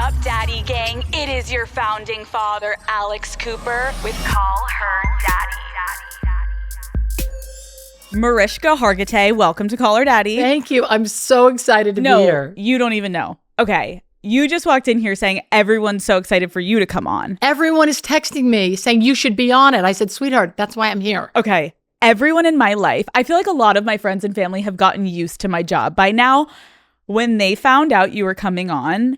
up, Daddy Gang? It is your founding father, Alex Cooper, with Call Her Daddy. Mariska Hargitay, welcome to Call Her Daddy. Thank you. I'm so excited to be here. No, you don't even know. Okay. You just walked in here saying everyone's so excited for you to come on. Everyone is texting me saying you should be on it. I said, sweetheart, that's why I'm here. Okay. Everyone in my life, I feel like a lot of my friends and family have gotten used to my job by now. When they found out you were coming on,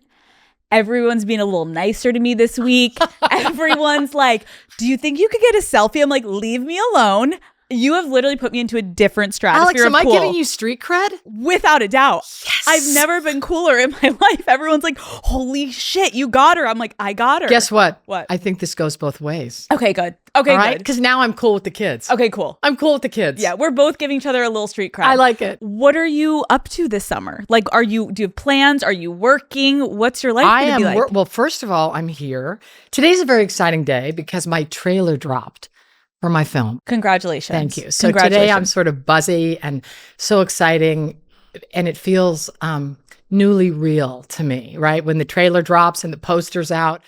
everyone's being a little nicer to me this week. Everyone's like, do you think you could get a selfie? I'm like, leave me alone. You have literally put me into a different stratosphere. Alex, am cool. I giving you street cred? Without a doubt. Yes. I've never been cooler in my life. Everyone's like, holy shit, you got her. I'm like, I got her. Guess what? What? I think this goes both ways. Okay, good. Okay, all right? good. Because now I'm cool with the kids. Okay, cool. I'm cool with the kids. Yeah, we're both giving each other a little street cred. I like it. What are you up to this summer? Like, do you have plans? Are you working? What's your life going to be like? Well, first of all, I'm here. Today's a very exciting day because my trailer dropped for my film. Congratulations. Thank you. So today I'm sort of buzzy and so exciting, and it feels newly real to me, right? When the trailer drops and the poster's out.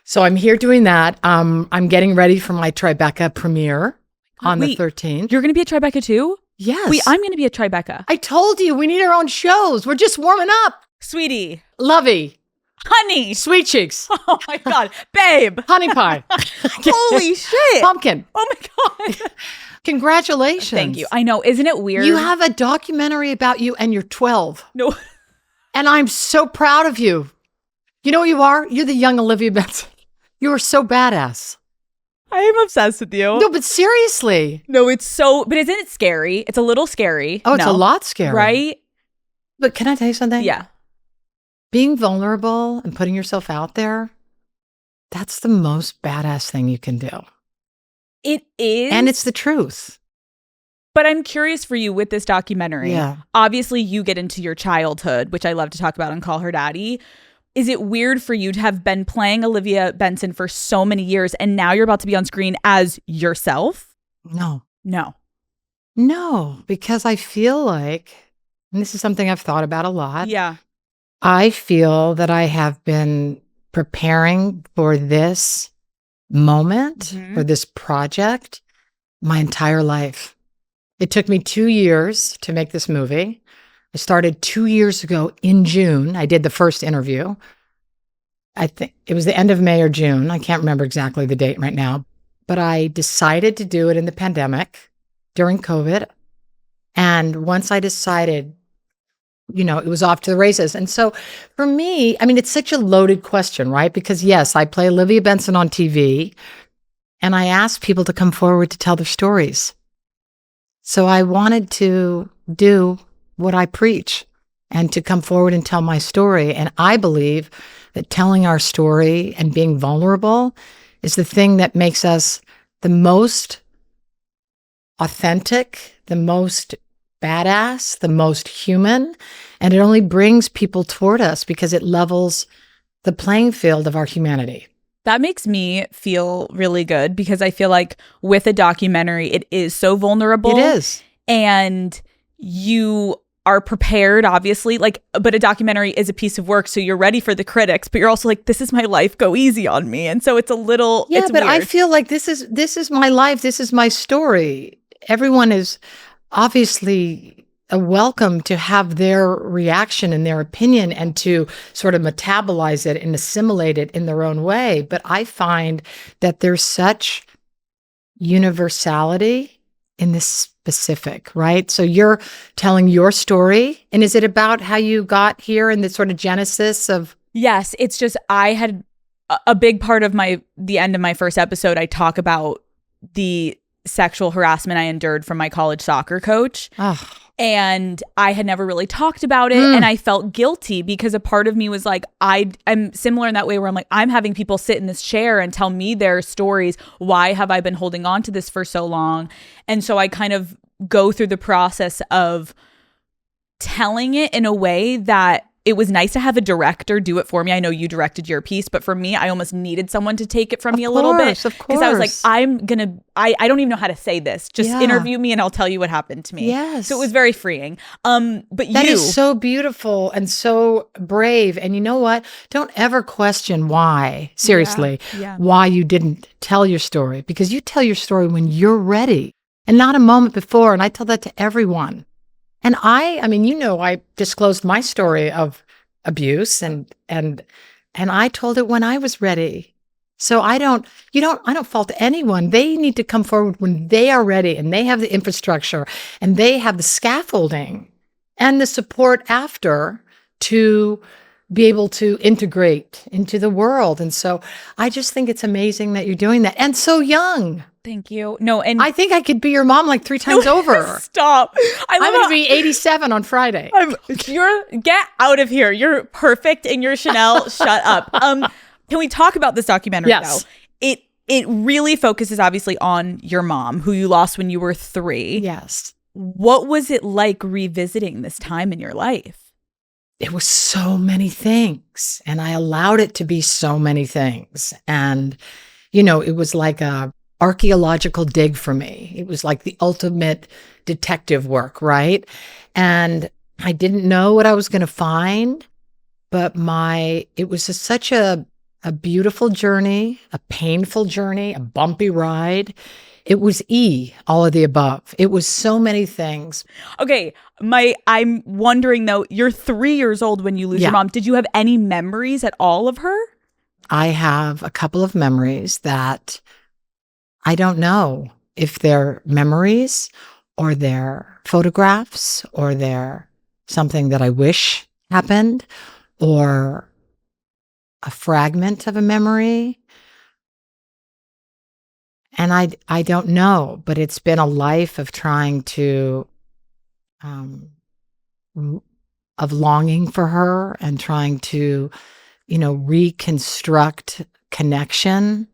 So I'm here doing that. I'm getting ready for my Tribeca premiere on the 13th. You're going to be at Tribeca too? Yes. Wait, I'm going to be at Tribeca. I told you, we need our own shows. We're just warming up. Sweetie. Lovey. Honey. Sweet cheeks. Oh my God. Babe. Honey pie. Holy shit. Pumpkin. Oh my God. Congratulations. Thank you. I know. Isn't it weird? You have a documentary about you and you're 12. No. And I'm so proud of you. You know what you are? You're the young Olivia Benson. You are so badass. I am obsessed with you. No, but seriously. No, it's so, but isn't it scary? It's a little scary. Oh, it's a lot scary. Right? But can I tell you something? Yeah. Being vulnerable and putting yourself out there, that's the most badass thing you can do. It is. And it's the truth. But I'm curious for you with this documentary. Yeah. Obviously, you get into your childhood, which I love to talk about on Call Her Daddy. Is it weird for you to have been playing Olivia Benson for so many years and now you're about to be on screen as yourself? No. No, because I feel like, and this is something I've thought about a lot. Yeah. I feel that I have been preparing for this moment, for this project, my entire life. It took me 2 years to make this movie. I started 2 years ago in June. I did the first interview. I think it was the end of May or June. I can't remember exactly the date right now. But I decided to do it in the pandemic during COVID. And once I decided, it was off to the races. And so for me, I mean, it's such a loaded question, right? Because yes, I play Olivia Benson on TV and I ask people to come forward to tell their stories. So I wanted to do what I preach and to come forward and tell my story. And I believe that telling our story and being vulnerable is the thing that makes us the most authentic, the most badass, the most human, and it only brings people toward us because it levels the playing field of our humanity. That makes me feel really good because I feel like with a documentary, it is so vulnerable. It is. And you are prepared, obviously, but a documentary is a piece of work, so you're ready for the critics, but you're also like, this is my life, go easy on me. And so it's a little, yeah, it's but weird. I feel like this is my life, this is my story. Everyone is obviously welcome to have their reaction and their opinion and to sort of metabolize it and assimilate it in their own way. But I find that there's such universality in this specific, right? So you're telling your story, and is it about how you got here and the sort of genesis of? Yes, it's just I had a big part of the end of my first episode. I talk about the sexual harassment I endured from my college soccer coach. Oh. And I had never really talked about it. And I felt guilty because a part of me was like, I'm similar in that way where I'm like, I'm having people sit in this chair and tell me their stories. Why have I been holding on to this for so long? And so I kind of go through the process of telling it in a way that it was nice to have a director do it for me. I know you directed your piece, but for me, I almost needed someone to take it from me a little bit. Of course. Because I was like, I don't even know how to say this. Just interview me and I'll tell you what happened to me. Yes. So it was very freeing. But that is so beautiful and so brave. And you know what? Don't ever question why, seriously, why you didn't tell your story. Because you tell your story when you're ready and not a moment before. And I tell that to everyone. And I mean, I disclosed my story of abuse and I told it when I was ready. So I don't fault anyone. They need to come forward when they are ready and they have the infrastructure and they have the scaffolding and the support after to be able to integrate into the world. And so I just think it's amazing that you're doing that. And so young. Thank you. No, and I think I could be your mom like 3 times over. Stop. I'm going to be 87 on Friday. Get out of here. You're perfect in your Chanel. Shut up. Can we talk about this documentary Yes. though? It really focuses obviously on your mom, who you lost when you were 3. Yes. What was it like revisiting this time in your life? It was so many things, and I allowed it to be so many things. And, it was like a archaeological dig for me. It was like the ultimate detective work, right? And I didn't know what I was going to find, but it was such a beautiful journey, a painful journey, a bumpy ride. It was all of the above. It was so many things. Okay, I'm wondering though, you're 3 years old when you lose your mom. Did you have any memories at all of her? I have a couple of memories that I don't know if they're memories or they're photographs or they're something that I wish happened or a fragment of a memory. And I don't know, but it's been a life of trying to, of longing for her and trying to, reconstruct connection,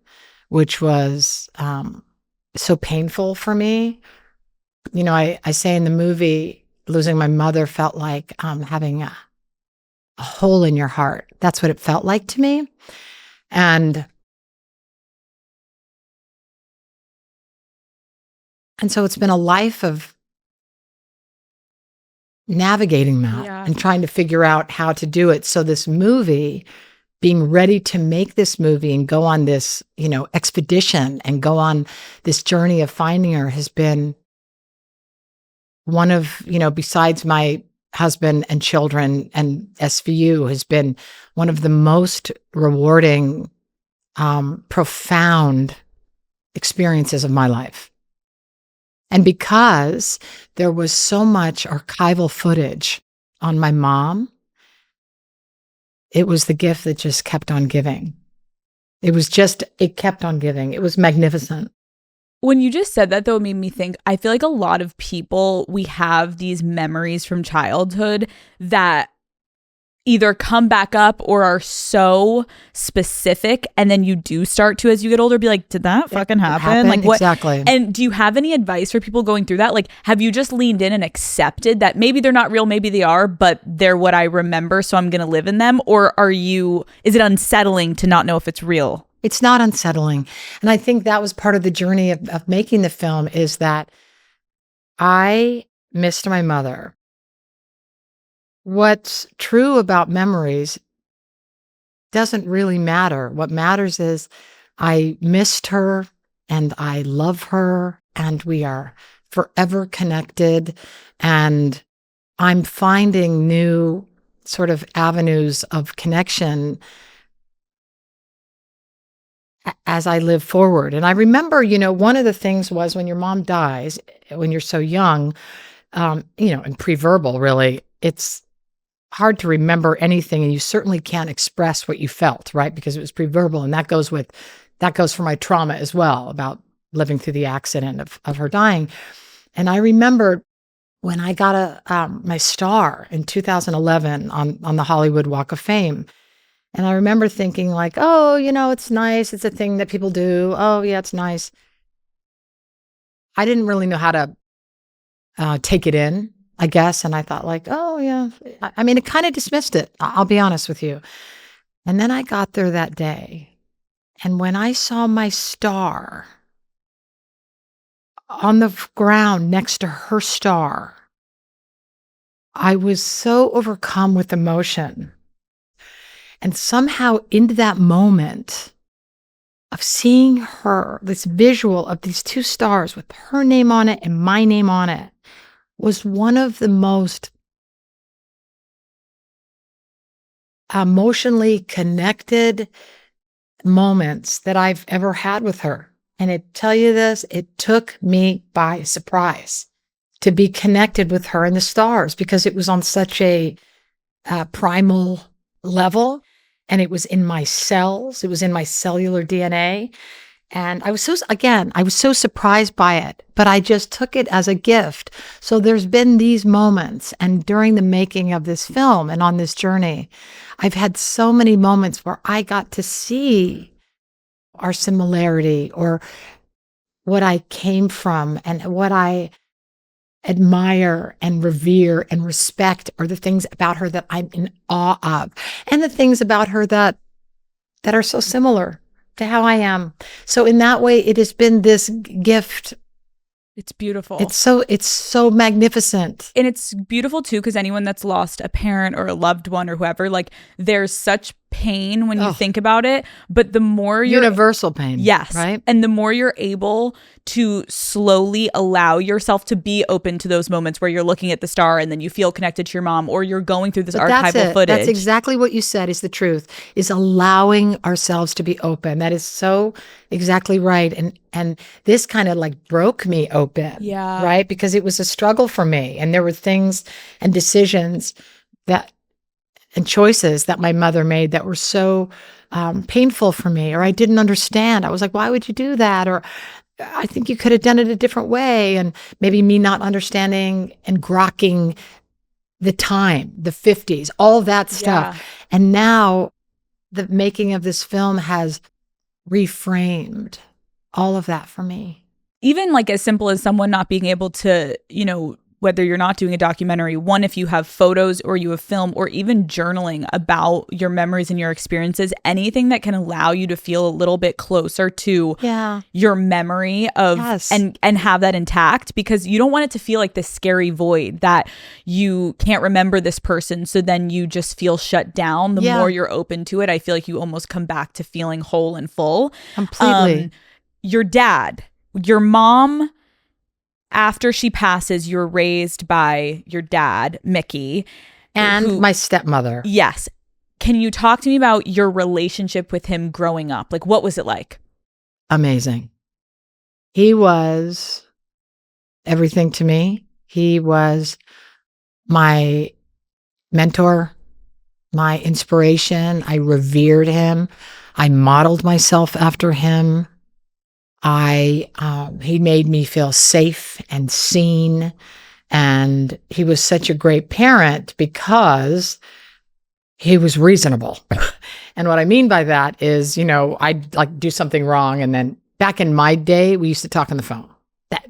which was so painful for me. I say in the movie, losing my mother felt like having a hole in your heart. That's what it felt like to me. And so it's been a life of navigating that and trying to figure out how to do it. So this movie, being ready to make this movie and go on this, expedition and go on this journey of finding her has been one of, besides my husband and children and SVU, has been one of the most rewarding, profound experiences of my life. And because there was so much archival footage on my mom, it was the gift that just kept on giving. It kept on giving. It was magnificent. When you just said that, though, it made me think, I feel like a lot of people, we have these memories from childhood that either come back up or are so specific, and then you do start to, as you get older, be like, did that fucking happen? Like, what? Exactly. And do you have any advice for people going through that? Like, have you just leaned in and accepted that maybe they're not real, maybe they are, but they're what I remember, so I'm going to live in them? Or is it unsettling to not know if it's real? It's not unsettling. And I think that was part of the journey of making the film, is that I missed my mother. What's true about memories doesn't really matter. What matters is I missed her and I love her and we are forever connected. And I'm finding new sort of avenues of connection as I live forward. And I remember, one of the things was when your mom dies, when you're so young, and pre-verbal, really, it's hard to remember anything, and you certainly can't express what you felt, right? Because it was pre-verbal, and that goes for my trauma as well, about living through the accident of her dying. And I remember when I got my star in 2011 on the Hollywood Walk of Fame. And I remember thinking like, oh, it's nice. It's a thing that people do. Oh, yeah, it's nice. I didn't really know how to take it in. I guess. And I thought like, oh yeah. I mean, it kind of dismissed it. I'll be honest with you. And then I got there that day. And when I saw my star on the ground next to her star, I was so overcome with emotion. And somehow into that moment of seeing her, this visual of these two stars with her name on it and my name on it, was one of the most emotionally connected moments that I've ever had with her. And I tell you this, it took me by surprise to be connected with her and the stars, because it was on such a primal level, and it was in my cells. It was in my cellular DNA. And I was so surprised by it, but I just took it as a gift. So there's been these moments, and during the making of this film and on this journey, I've had so many moments where I got to see our similarity, or what I came from and what I admire and revere and respect, are the things about her that I'm in awe of, and the things about her that are so similar to how I am. So in that way, it has been this gift. It's beautiful. It's so magnificent. And it's beautiful too, because anyone that's lost a parent or a loved one or whoever, like, there's such pain when you think about it. But the more you're universal pain. Yes. Right. And the more you're able to slowly allow yourself to be open to those moments where you're looking at the star and then you feel connected to your mom, or you're going through this archival footage. That's exactly what you said is the truth, is allowing ourselves to be open. That is so exactly right. And this kind of like broke me open. Yeah. Right. Because it was a struggle for me. And there were things and decisions and choices that my mother made that were so painful for me, or I didn't understand. I was like, why would you do that? Or I think you could have done it a different way. And maybe me not understanding and grokking the time, the 50s, all that stuff. Yeah. And now the making of this film has reframed all of that for me. Even like as simple as someone not being able to, whether you're not doing a documentary, one, if you have photos or you have film, or even journaling about your memories and your experiences, anything that can allow you to feel a little bit closer to your memory of and have that intact, because you don't want it to feel like this scary void that you can't remember this person. So then you just feel shut down. The more you're open to it, I feel like you almost come back to feeling whole and full. Completely. Your dad, your mom, after she passes, you're raised by your dad, Mickey. And my stepmother. Yes. Can you talk to me about your relationship with him growing up? Like, what was it like? Amazing. He was everything to me. He was my mentor, my inspiration. I revered him. I modeled myself after him. He made me feel safe and seen, and he was such a great parent because he was reasonable. And what I mean by that is, I'd like do something wrong, and then back in my day, we used to talk on the phone.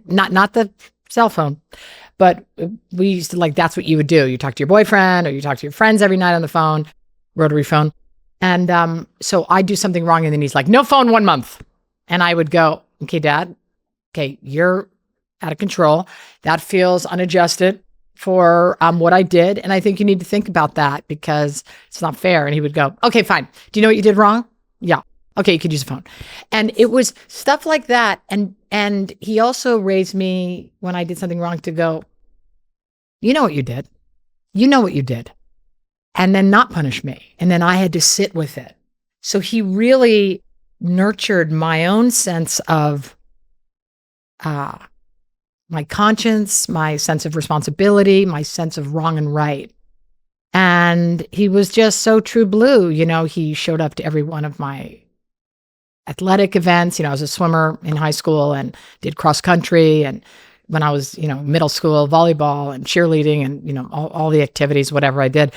Not the cell phone, but we used to, like, that's what you would do. You talk to your boyfriend, or you talk to your friends every night on the phone, rotary phone. And so I'd do something wrong, and then he's like, no phone 1 month. And I would go, okay, Dad, you're out of control. That feels unadjusted for what I did. And I think you need to think about that because it's not fair. And he would go, okay, fine. Do you know what you did wrong? Yeah. Okay, you could use a phone. And it was stuff like that. And he also raised me when I did something wrong to go, you know what you did. You know what you did. And then not punish me. And then I had to sit with it. So he really nurtured my own sense of my conscience, my sense of responsibility, my sense of wrong and right. And he was just so true blue. He showed up to every one of my athletic events. I was a swimmer in high school and did cross country. And when I was, middle school, volleyball and cheerleading and, all the activities, whatever I did.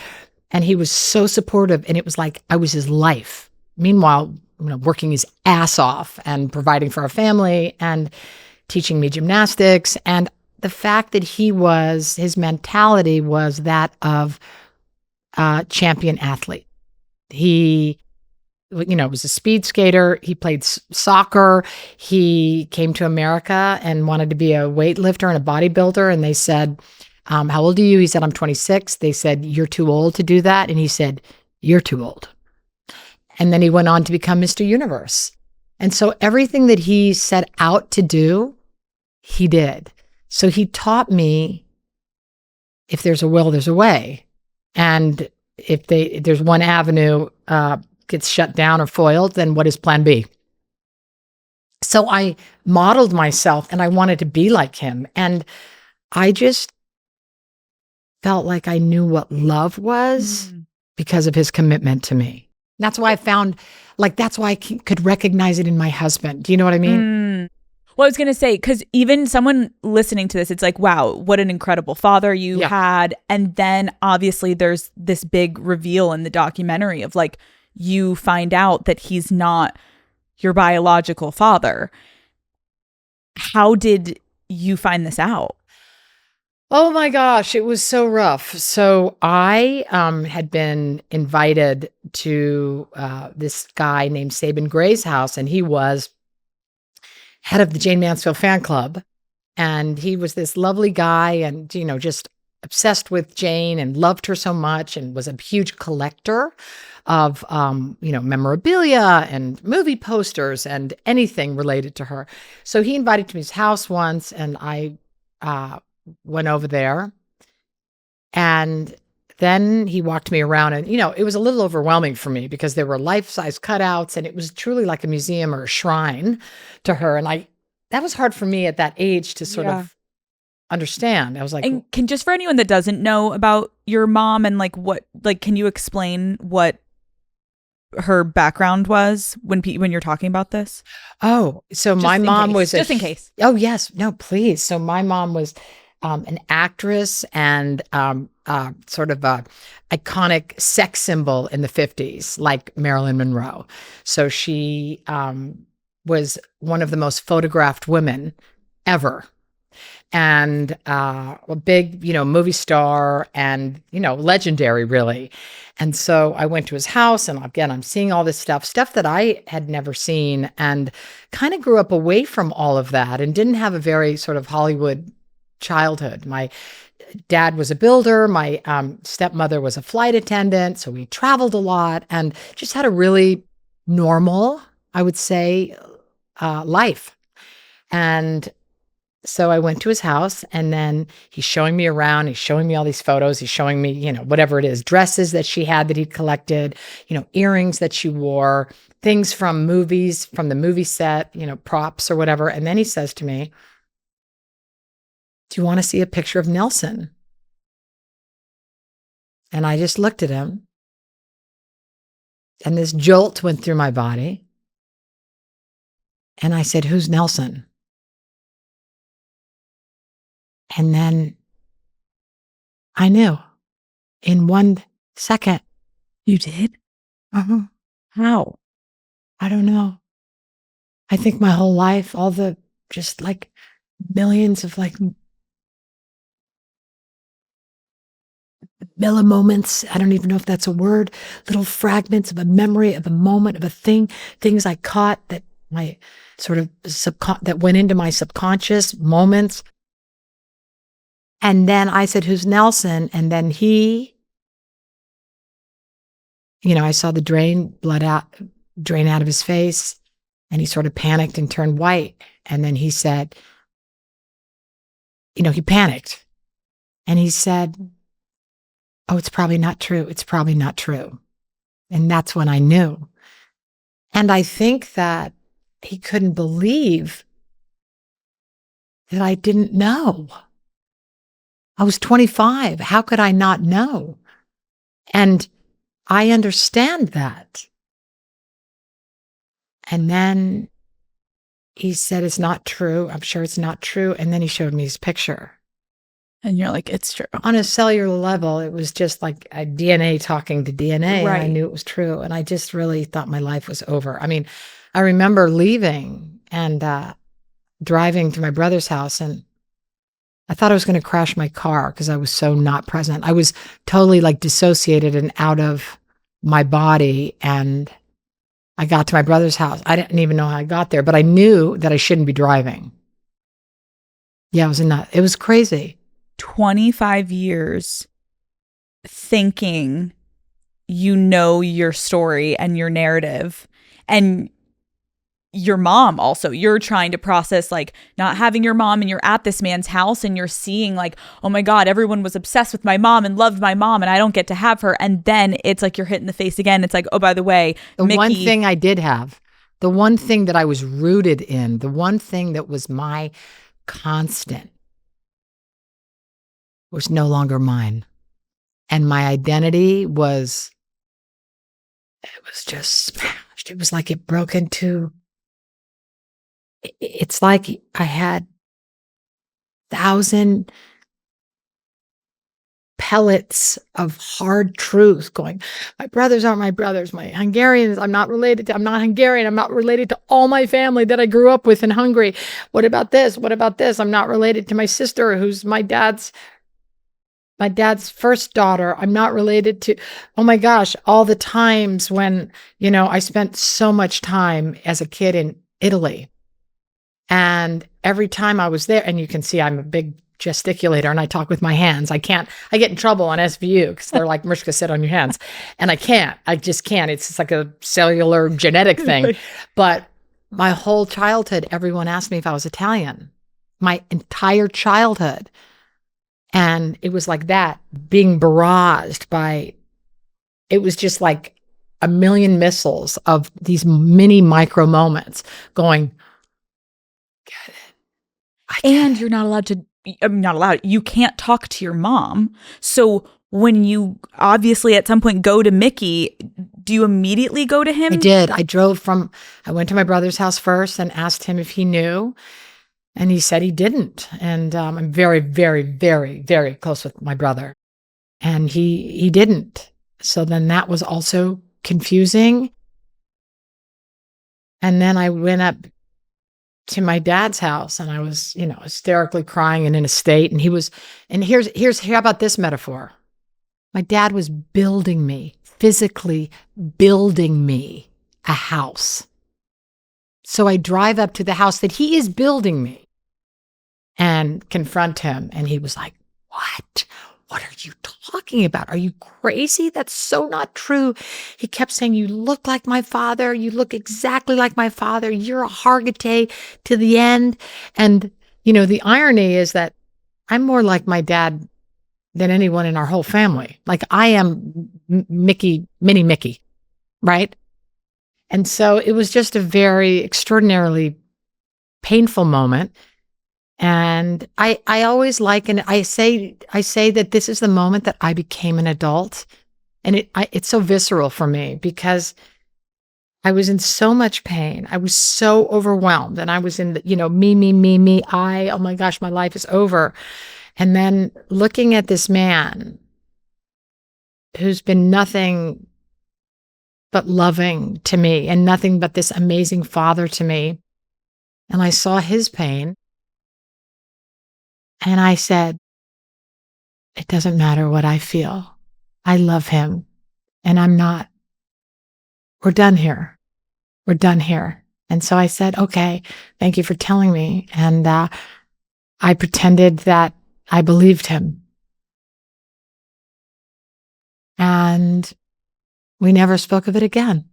And he was so supportive. And it was like I was his life. Meanwhile, working his ass off and providing for our family and teaching me gymnastics. And the fact that his mentality was that of a champion athlete. He, was a speed skater. He played soccer. He came to America and wanted to be a weightlifter and a bodybuilder. And they said, how old are you? He said, I'm 26. They said, you're too old to do that. And he said, you're too old. And then he went on to become Mr. Universe. And so everything that he set out to do, he did. So he taught me, if there's a will, there's a way. And if there's one avenue gets shut down or foiled, then what is plan B? So I modeled myself and I wanted to be like him. And I just felt like I knew what love was because of his commitment to me. That's why I found, that's why I could recognize it in my husband. Do you know what I mean? Well, I was going to say, because even someone listening to this, it's like, wow, what an incredible father you had. And then obviously there's this big reveal in the documentary of you find out that he's not your biological father. How did you find this out? Oh my gosh, it was so rough. So I had been invited to this guy named Sabin Gray's house, and he was head of the Jayne Mansfield fan club. And he was this lovely guy and, just obsessed with Jayne and loved her so much and was a huge collector of, memorabilia and movie posters and anything related to her. So he invited me to his house once, and I went over there. And then he walked me around, and, it was a little overwhelming for me because there were life-size cutouts, and it was truly like a museum or a shrine to her. And that was hard for me at that age to sort of understand. I was like, and just for anyone that doesn't know about your mom and can you explain what her background was when you're talking about this? Oh, so my mom was just in case. Oh yes, no, please. So my mom was an actress and sort of a iconic sex symbol in the 50s, like Marilyn Monroe. So she was one of the most photographed women ever. And a big, movie star and, legendary, really. And so I went to his house, and again, I'm seeing all this stuff that I had never seen, and kind of grew up away from all of that and didn't have a very sort of Hollywood childhood. My dad was a builder. My stepmother was a flight attendant. So we traveled a lot and just had a really normal, I would say, life. And so I went to his house, and then he's showing me around. He's showing me all these photos. He's showing me, whatever it is, dresses that she had that he'd collected, earrings that she wore, things from movies, from the movie set, props or whatever. And then he says to me, do you want to see a picture of Nelson? And I just looked at him, and this jolt went through my body. And I said, who's Nelson? And then I knew in 1 second. You did? How? I don't know. I think my whole life, all the just millions of millimoments. I don't even know if that's a word. Little fragments of a memory, of a moment, of a thing, things I caught that my sort of that went into my subconscious moments. And then I said, who's Nelson? And then he, I saw the drain out of his face, and he sort of panicked and turned white. And then he said, he panicked, and he said, oh, it's probably not true. It's probably not true. And that's when I knew. And I think that he couldn't believe that I didn't know. I was 25. How could I not know? And I understand that. And then he said, it's not true. I'm sure it's not true. And then he showed me his picture. And you're like, it's true. On a cellular level, it was just like a DNA talking to DNA. Right. And I knew it was true. And I just really thought my life was over. I mean, I remember leaving and driving to my brother's house, and I thought I was going to crash my car because I was so not present. I was totally like dissociated and out of my body. And I got to my brother's house. I didn't even know how I got there, but I knew that I shouldn't be driving. Yeah, it was crazy. 25 years thinking you know your story and your narrative, and your mom also, you're trying to process like not having your mom, and you're at this man's house and you're seeing like, oh my God, everyone was obsessed with my mom and loved my mom and I don't get to have her. And then it's like you're hit in the face again. It's like, oh, by the way, Mickey, one thing I did have, the one thing that I was rooted in, the one thing that was my constant was no longer mine. And my identity it was just smashed. It was like it broke into, it's like I had 1,000 pellets of hard truth going, my brothers aren't my brothers, my Hungarians, I'm not Hungarian, I'm not related to all my family that I grew up with in Hungary. What about this? What about this? I'm not related to my sister who's my dad's first daughter. I'm not related to, oh my gosh, all the times when, I spent so much time as a kid in Italy. And every time I was there, and you can see I'm a big gesticulator and I talk with my hands. I get in trouble on SVU because they're like, Mariska, sit on your hands. And I just can't. It's just like a cellular genetic thing. But my whole childhood, everyone asked me if I was Italian. My entire childhood. And it was like that, being barraged by, it was just like a million missiles of these mini micro moments going, get it. And you're not allowed to, you can't talk to your mom. So when you obviously at some point go to Mickey, do you immediately go to him? I did. I went to my brother's house first and asked him if he knew. And he said he didn't. And I'm very, very, very, very close with my brother. And he didn't. So then that was also confusing. And then I went up to my dad's house and I was, hysterically crying and in a state. And how about this metaphor? My dad was physically building me a house. So I drive up to the house that he is building me and confront him. And he was like, what? What are you talking about? Are you crazy? That's so not true. He kept saying, you look like my father. You look exactly like my father. You're a Hargitay to the end. And, the irony is that I'm more like my dad than anyone in our whole family. Like I am Mickey, mini Mickey, right? And so it was just a very extraordinarily painful moment. And I always liken it. I say that this is the moment that I became an adult. And it's so visceral for me because I was in so much pain. I was so overwhelmed. And I was in the, me, oh my gosh, my life is over. And then looking at this man who's been nothing but loving to me and nothing but this amazing father to me. And I saw his pain. And I said, it doesn't matter what I feel. I love him. And we're done here. We're done here. And so I said, okay, thank you for telling me. And I pretended that I believed him. And we never spoke of it again.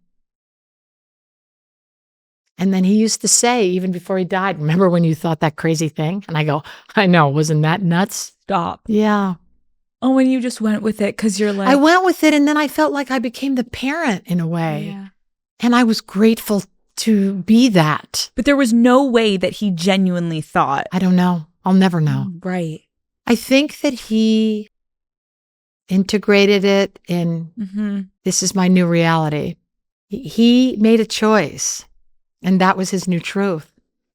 And then he used to say, even before he died, remember when you thought that crazy thing? And I go, I know, wasn't that nuts? Stop. Yeah. Oh, when you just went with it because you're like. I went with it and then I felt like I became the parent in a way. Yeah. And I was grateful to be that. But there was no way that he genuinely thought. I don't know. I'll never know. Right. I think that he integrated it in this is my new reality. He made a choice. And that was his new truth.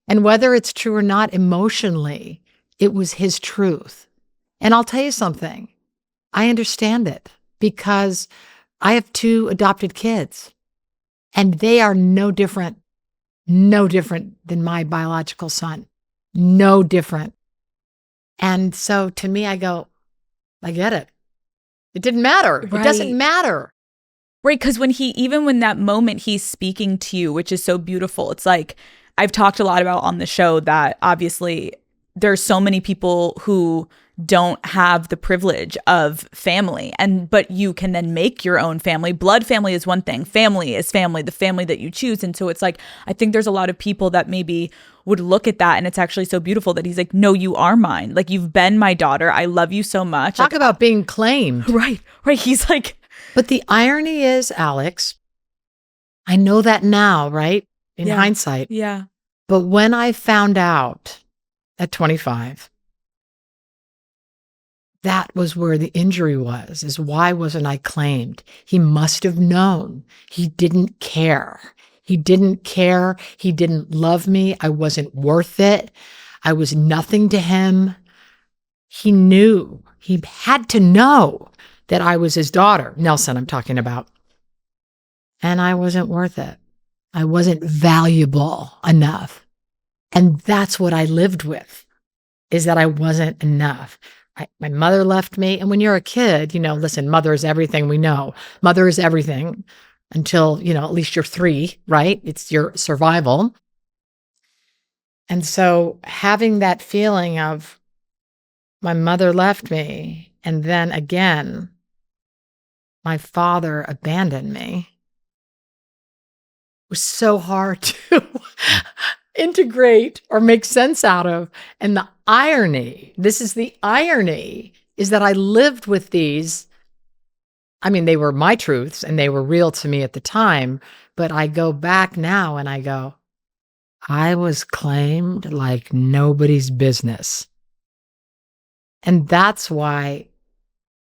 And whether it's true or not emotionally, it was his truth. And I'll tell you something. I understand it because I have 2 adopted kids and they are no different than my biological son. No different. And so to me, I go, I get it. It didn't matter. It doesn't matter. Right, because when that moment he's speaking to you, which is so beautiful, it's like I've talked a lot about on the show that obviously there's so many people who don't have the privilege of family, but you can then make your own family. Blood family is one thing. Family is family, the family that you choose. And so it's like, I think there's a lot of people that maybe would look at that, and it's actually so beautiful that he's like, no, you are mine. Like, you've been my daughter. I love you so much. Talk about being claimed. Right. He's like, but the irony is, Alex, I know that now, right? In hindsight. Yeah. But when I found out at 25, that was where the injury was, is why wasn't I claimed? He must have known. He didn't care. He didn't care. He didn't love me. I wasn't worth it. I was nothing to him. He knew. He had to know that I was his daughter. Nelson, I'm talking about. And I wasn't worth it. I wasn't valuable enough. And that's what I lived with, is that I wasn't enough. My mother left me. And when you're a kid, listen, mother is everything we know. Mother is everything until, at least you're 3, right? It's your survival. And so having that feeling of my mother left me, and then again, my father abandoned me, was so hard to integrate or make sense out of. And the irony, this is the irony, is that I lived with these. I mean, they were my truths and they were real to me at the time, but I go back now and I go, I was claimed like nobody's business. And that's why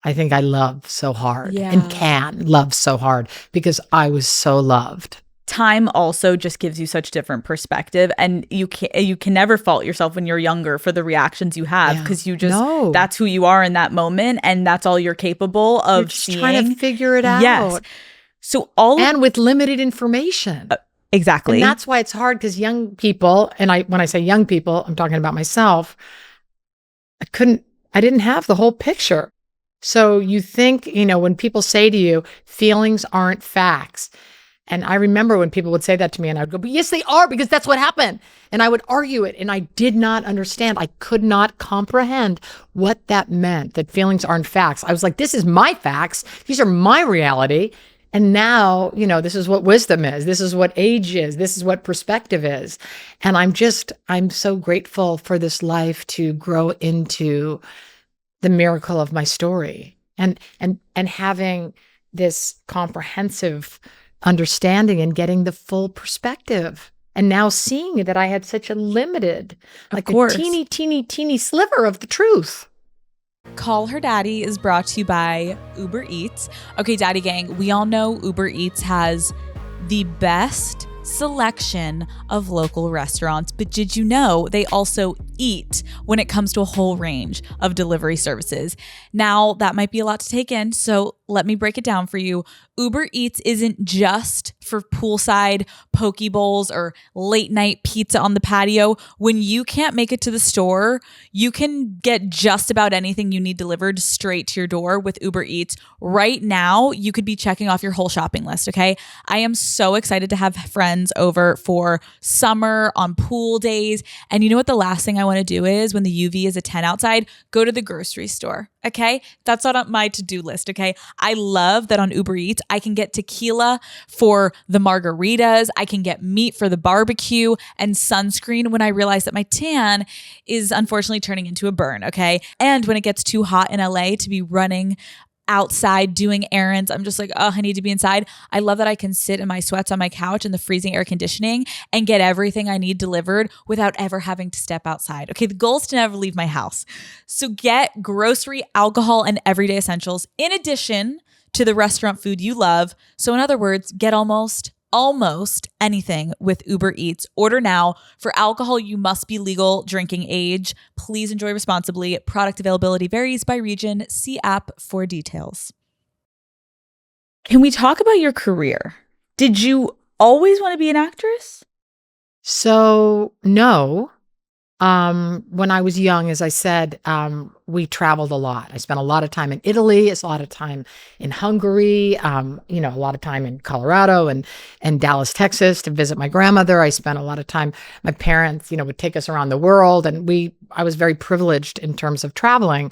I think I love so hard and can love so hard, because I was so loved. Time also just gives you such different perspective, and you can never fault yourself when you're younger for the reactions you have, because that's who you are in that moment, and that's all you're capable of seeing. Trying to figure it out. Yes. So and with limited information. Exactly. And that's why it's hard, because young people, and when I say young people, I'm talking about myself, I didn't have the whole picture. So you think, when people say to you, feelings aren't facts. And I remember when people would say that to me, and I would go, but yes, they are, because that's what happened. And I would argue it, and I did not understand. I could not comprehend what that meant, that feelings aren't facts. I was like, this is my facts. These are my reality. And now, this is what wisdom is. This is what age is. This is what perspective is. And I'm so grateful for this life to grow into the miracle of my story, and having this comprehensive understanding and getting the full perspective. And now seeing that I had such a limited, a teeny, teeny, teeny sliver of the truth. Call Her Daddy is brought to you by Uber Eats. Okay, Daddy Gang, we all know Uber Eats has the best selection of local restaurants, but did you know they also eat when it comes to a whole range of delivery services? Now, that might be a lot to take in, so let me break it down for you. Uber Eats isn't just for poolside poke bowls or late night pizza on the patio. When you can't make it to the store, you can get just about anything you need delivered straight to your door with Uber Eats. Right now, you could be checking off your whole shopping list, okay? I am so excited to have friends over for summer on pool days. And you know what the last thing I want to do is, when the UV is a 10 outside, go to the grocery store, okay? That's not on my to-do list, okay? I love that on Uber Eats, I can get tequila for the margaritas, I can get meat for the barbecue, and sunscreen when I realize that my tan is unfortunately turning into a burn, okay? And when it gets too hot in LA to be running outside doing errands, I'm just like, oh, I need to be inside. I love that I can sit in my sweats on my couch in the freezing air conditioning and get everything I need delivered without ever having to step outside. Okay, the goal is to never leave my house. So get grocery, alcohol, and everyday essentials in addition to the restaurant food you love. So in other words, get almost anything with Uber Eats. Order now. For alcohol, you must be legal drinking age. Please enjoy responsibly. Product availability varies by region. See app for details. Can we talk about your career? Did you always want to be an actress? So, no. When I was young, as I said, we traveled a lot. I spent a lot of time in Italy, a lot of time in Hungary, a lot of time in Colorado and Dallas, Texas to visit my grandmother. I spent a lot of time, my parents, would take us around the world, and I was very privileged in terms of traveling,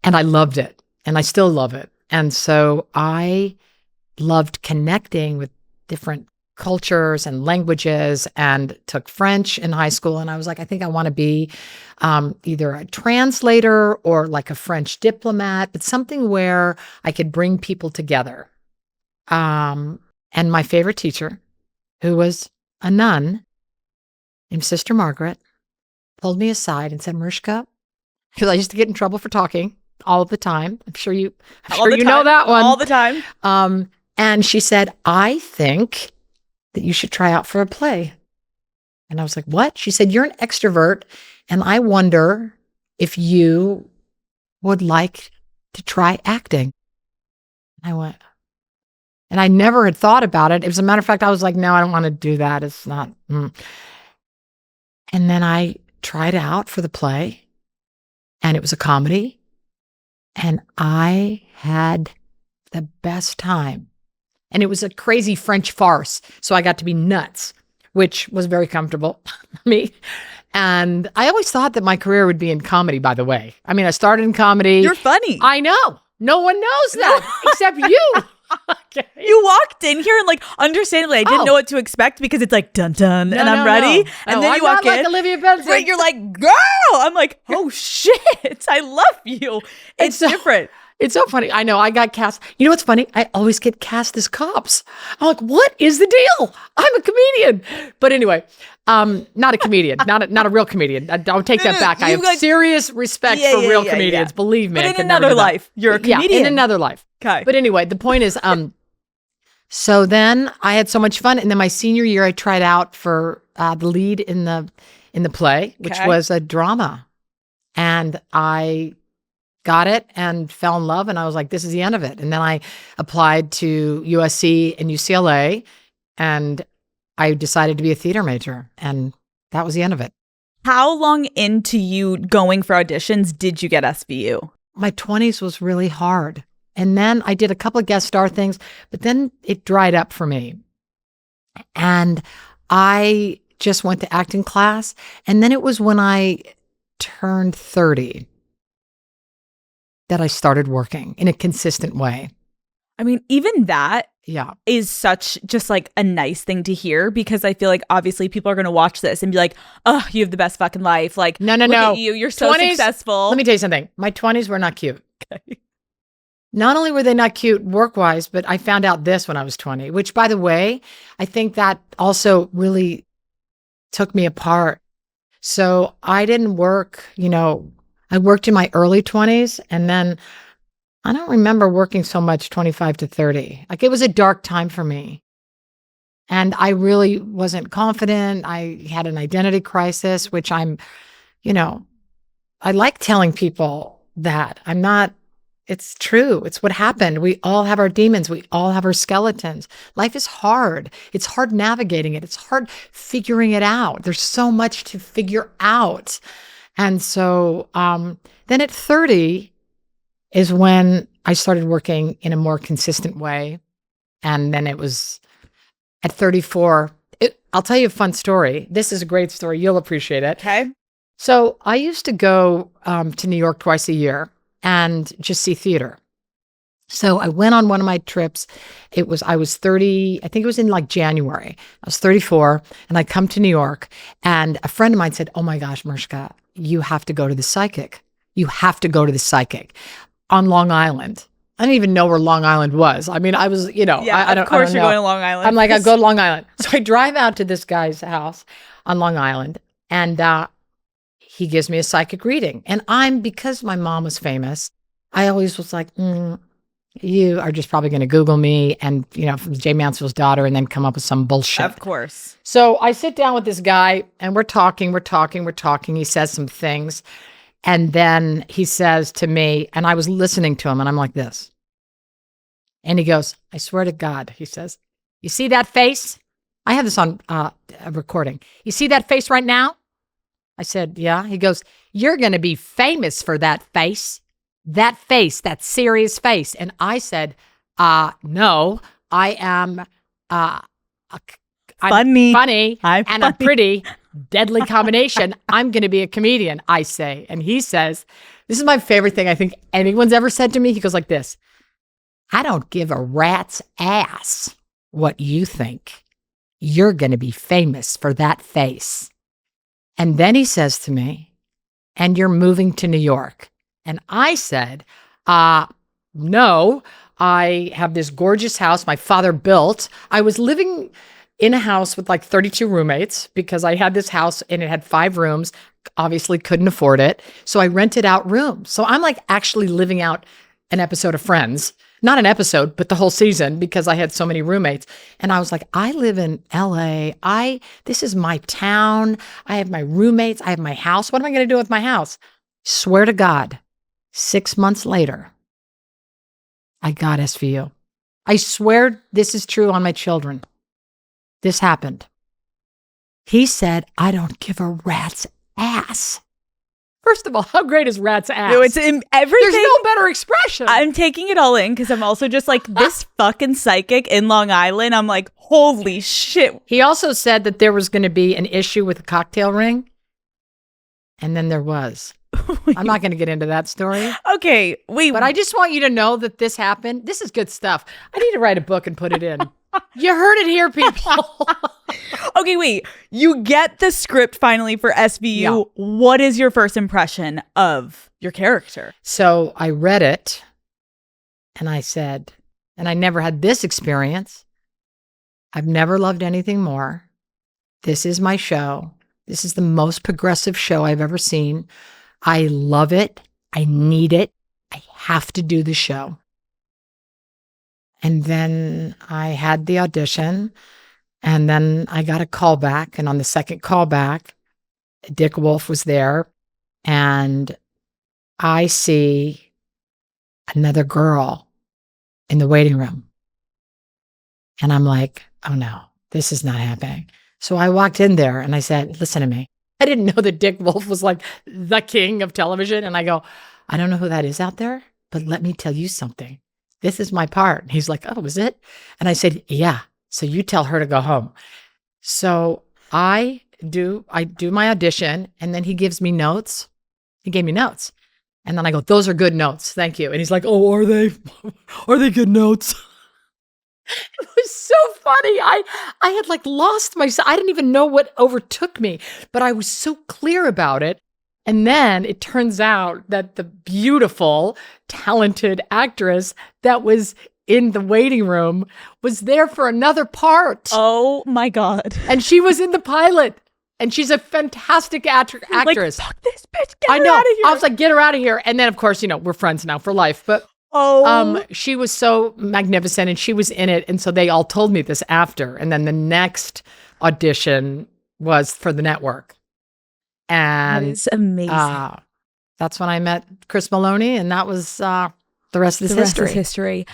and I loved it, and I still love it. And so I loved connecting with different cultures and languages, and took French in high school. And I was like, I think I want to be either a translator or like a French diplomat, but something where I could bring people together. And my favorite teacher, who was a nun named Sister Margaret, pulled me aside and said, Mariska, because I used to get in trouble for talking all the time. I'm sure you know that one. All the time. And she said, I think that you should try out for a play. And I was like, what? She said, you're an extrovert, and I wonder if you would like to try acting. I went, and I never had thought about it. As a matter of fact, I was like, no, I don't want to do that. It's not. And then I tried out for the play, and it was a comedy, and I had the best time. And it was a crazy French farce. So I got to be nuts, which was very comfortable for me. And I always thought that my career would be in comedy, by the way. I mean, I started in comedy. You're funny. I know. No one knows that except you. Okay. You walked in here and understandably, I didn't know what to expect because it's like dun dun and I'm ready. And then you walk in. Like Olivia Benson. Right, you're like, girl. I'm like, oh shit. I love you. It's different. It's so funny. I know. I got cast. You know what's funny? I always get cast as cops. I'm like, what is the deal? I'm a comedian. But anyway, not a comedian, not a real comedian. I'll take that back. I have serious respect for real comedians. Yeah. Believe me. But in another life, you're a comedian. Yeah, in another life. Okay. But anyway, the point is, so then I had so much fun. And then my senior year, I tried out for the lead in the play, which was a drama. And I got it and fell in love. And I was like, this is the end of it. And then I applied to USC and UCLA, and I decided to be a theater major. And that was the end of it. How long into you going for auditions did you get SVU? My 20s was really hard. And then I did a couple of guest star things, but then it dried up for me. And I just went to acting class. And then it was when I turned 30 that I started working in a consistent way. I mean, even that is such just a nice thing to hear, because I feel like obviously people are going to watch this and be like, oh, you have the best fucking life. Like, no. Look at you. You're so successful. Let me tell you something. My 20s were not cute. Okay. Not only were they not cute work-wise, but I found out this when I was 20, which, by the way, I think that also really took me apart. So I didn't work, I worked in my early 20s, and then I don't remember working so much 25 to 30. It was a dark time for me. And I really wasn't confident. I had an identity crisis, which I like telling people that I'm not. It's true. It's what happened. We all have our demons. We all have our skeletons. Life is hard. It's hard navigating it. It's hard figuring it out. There's so much to figure out. And so then at 30 is when I started working in a more consistent way. And then it was at 34. I'll tell you a fun story. This is a great story. You'll appreciate it. Okay. So I used to go to New York twice a year and just see theater. So I went on one of my trips. I was 30, I think it was in January. I was 34, and I come to New York, and a friend of mine said, oh my gosh, Mariska, you have to go to the psychic. You have to go to the psychic on Long Island. I didn't even know where Long Island was. I mean, I was, I don't know. Of course you're going to Long Island. I'm like, I go to Long Island. So I drive out to this guy's house on Long Island, and he gives me a psychic reading. And because my mom was famous, I always was like, you are just probably going to Google me and, from Jay Mansfield's daughter, and then come up with some bullshit. Of course. So I sit down with this guy, and we're talking. He says some things. And then he says to me, and I was listening to him, and I'm like this. And he goes, I swear to God, he says, you see that face? I have this on a recording. You see that face right now? I said, yeah. He goes, you're going to be famous for that face, that serious face. And I said, no, I am I'm funny I'm and funny. I'm pretty. Deadly combination. I'm going to be a comedian, I say. And he says, this is my favorite thing I think anyone's ever said to me. He goes like this, I don't give a rat's ass what you think. You're going to be famous for that face. And then he says to me, and you're moving to New York. And I said, no, I have this gorgeous house my father built. I was living in a house with like 32 roommates because I had this house and it had 5 rooms, obviously couldn't afford it. So I rented out rooms. So I'm like actually living out an episode of Friends, not an episode, but the whole season because I had so many roommates. And I was like, I live in LA. This is my town. I have my roommates. I have my house. What am I going to do with my house? Swear to God, 6 months later, I got SVU. I swear this is true on my children. This happened. He said, I don't give a rat's ass. First of all, how great is rat's ass? No, it's in everything. There's no better expression. I'm taking it all in because I'm also just like, this fucking psychic in Long Island. I'm like, holy shit. He also said that there was going to be an issue with the cocktail ring. And then there was. I'm not going to get into that story. Okay, wait. But I just want you to know that this happened. This is good stuff. I need to write a book and put it in. You heard it here, people. Okay, wait. You get the script finally for SVU. Yeah. What is your first impression of your character? So I read it and I said, and I never had this experience. I've never loved anything more. This is my show. This is the most progressive show I've ever seen. I love it. I need it. I have to do the show. And then I had the audition, and then I got a call back. And on the second call back, Dick Wolf was there, and I see another girl in the waiting room. And I'm like, oh no, this is not happening. So I walked in there and I said, listen to me. I didn't know that Dick Wolf was like the king of television. And I go, I don't know who that is out there, but let me tell you something. This is my part. And he's like, oh, is it? And I said, yeah. So you tell her to go home. So I do my audition, and then he gives me notes. He gave me notes. And then I go, those are good notes. Thank you. And he's like, oh, are they? Are they good notes? It was so funny. I had like lost myself. I didn't even know what overtook me, but I was so clear about it. And then it turns out that the beautiful, talented actress that was in the waiting room was there for another part. Oh my God. And she was in the pilot. And she's a fantastic actress. Like, fuck this bitch. Get her out of here. I was like, get her out of here. And then, of course, we're friends now for life. But she was so magnificent and she was in it. And so they all told me this after. And then the next audition was for the network. And that is amazing. That's when I met Chris Maloney, and that was the rest is history.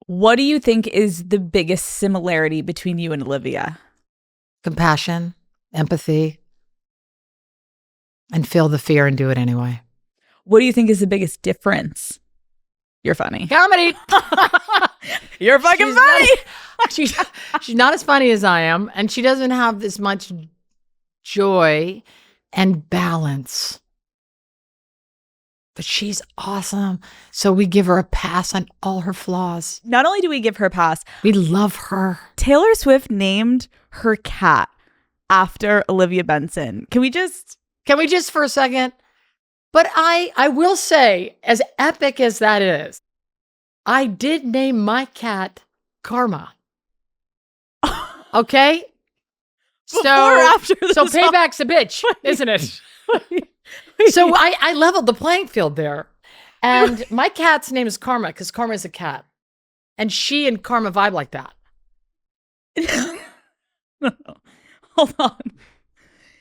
What do you think is the biggest similarity between you and Olivia? Compassion, empathy, and feel the fear and do it anyway. What do you think is the biggest difference? You're funny. Comedy. You're fucking funny. She's not as funny as I am, and she doesn't have as much joy and balance. But she's awesome. So we give her a pass on all her flaws. Not only do we give her a pass, we love her. Taylor Swift named her cat after Olivia Benson. Can we just for a second? But I will say, as epic as that is, I did name my cat Karma. Okay? So payback's a bitch, isn't it? So I leveled the playing field there. And my cat's name is Karma because Karma is a cat. And she and Karma vibe like that. Hold on.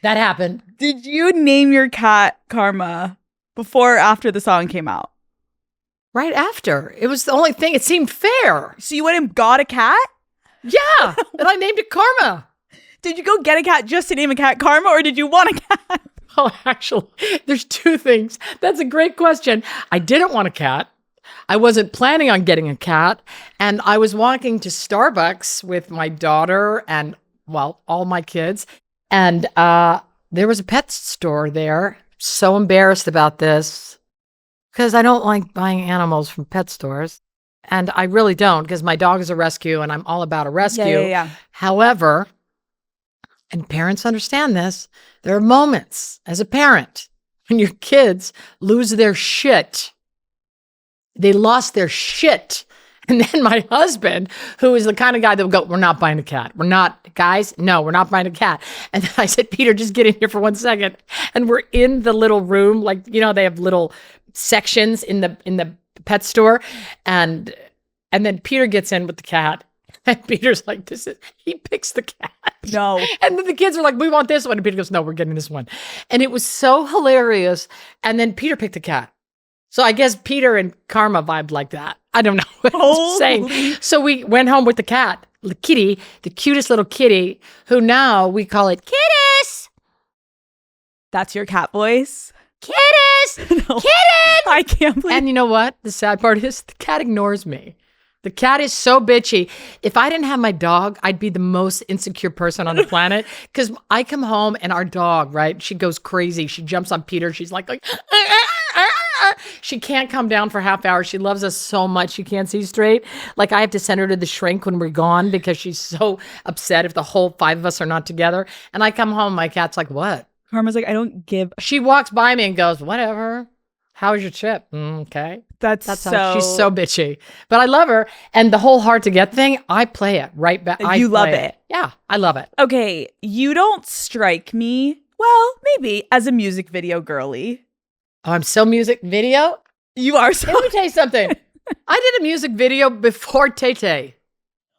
That happened. Did you name your cat Karma before or after the song came out? Right after. It was the only thing. It seemed fair. So you went and got a cat? Yeah. And I named it Karma. Did you go get a cat just to name a cat Karma, or did you want a cat? Well, actually, there's two things. That's a great question. I didn't want a cat. I wasn't planning on getting a cat. And I was walking to Starbucks with my daughter and, well, all my kids. And there was a pet store there. So embarrassed about this because I don't like buying animals from pet stores. And I really don't, because my dog is a rescue and I'm all about a rescue. Yeah. However, and parents understand this, there are moments as a parent when your kids lose their shit. They lost their shit. And then my husband, who is the kind of guy that would go, we're not buying a cat. We're not, guys, no, we're not buying a cat. And then I said, Peter, just get in here for 1 second. And we're in the little room, like, you know, they have little sections in the pet store. And then Peter gets in with the cat. And Peter's like, he picks the cat. No. And then the kids are like, we want this one. And Peter goes, no, we're getting this one. And it was so hilarious. And then Peter picked the cat. So I guess Peter and Karma vibed like that. I don't know what I'm saying. So we went home with the cat, the kitty, the cutest little kitty, who now we call it Kitties. That's your cat voice? Kitties! No. Kitties! I can't believe. And you know what? The sad part is the cat ignores me. The cat is so bitchy. If I didn't have my dog, I'd be the most insecure person on the planet. Because I come home and our dog, right? She goes crazy. She jumps on Peter. She's like she can't come down for half hour. She loves us so much. She can't see straight. Like I have to send her to the shrink when we're gone because she's so upset if the whole 5 of us are not together. And I come home, my cat's like, what? Karma's like, I don't give. She walks by me and goes, whatever. How was your trip? Okay. That's how so. she's so bitchy. But I love her. And the whole hard to get thing, I play it right back. You love it. Yeah, I love it. Okay, you don't strike me, well, maybe, as a music video girly. Oh, I'm so music video. You are so. Let me tell you something. I did a music video before Tay-Tay.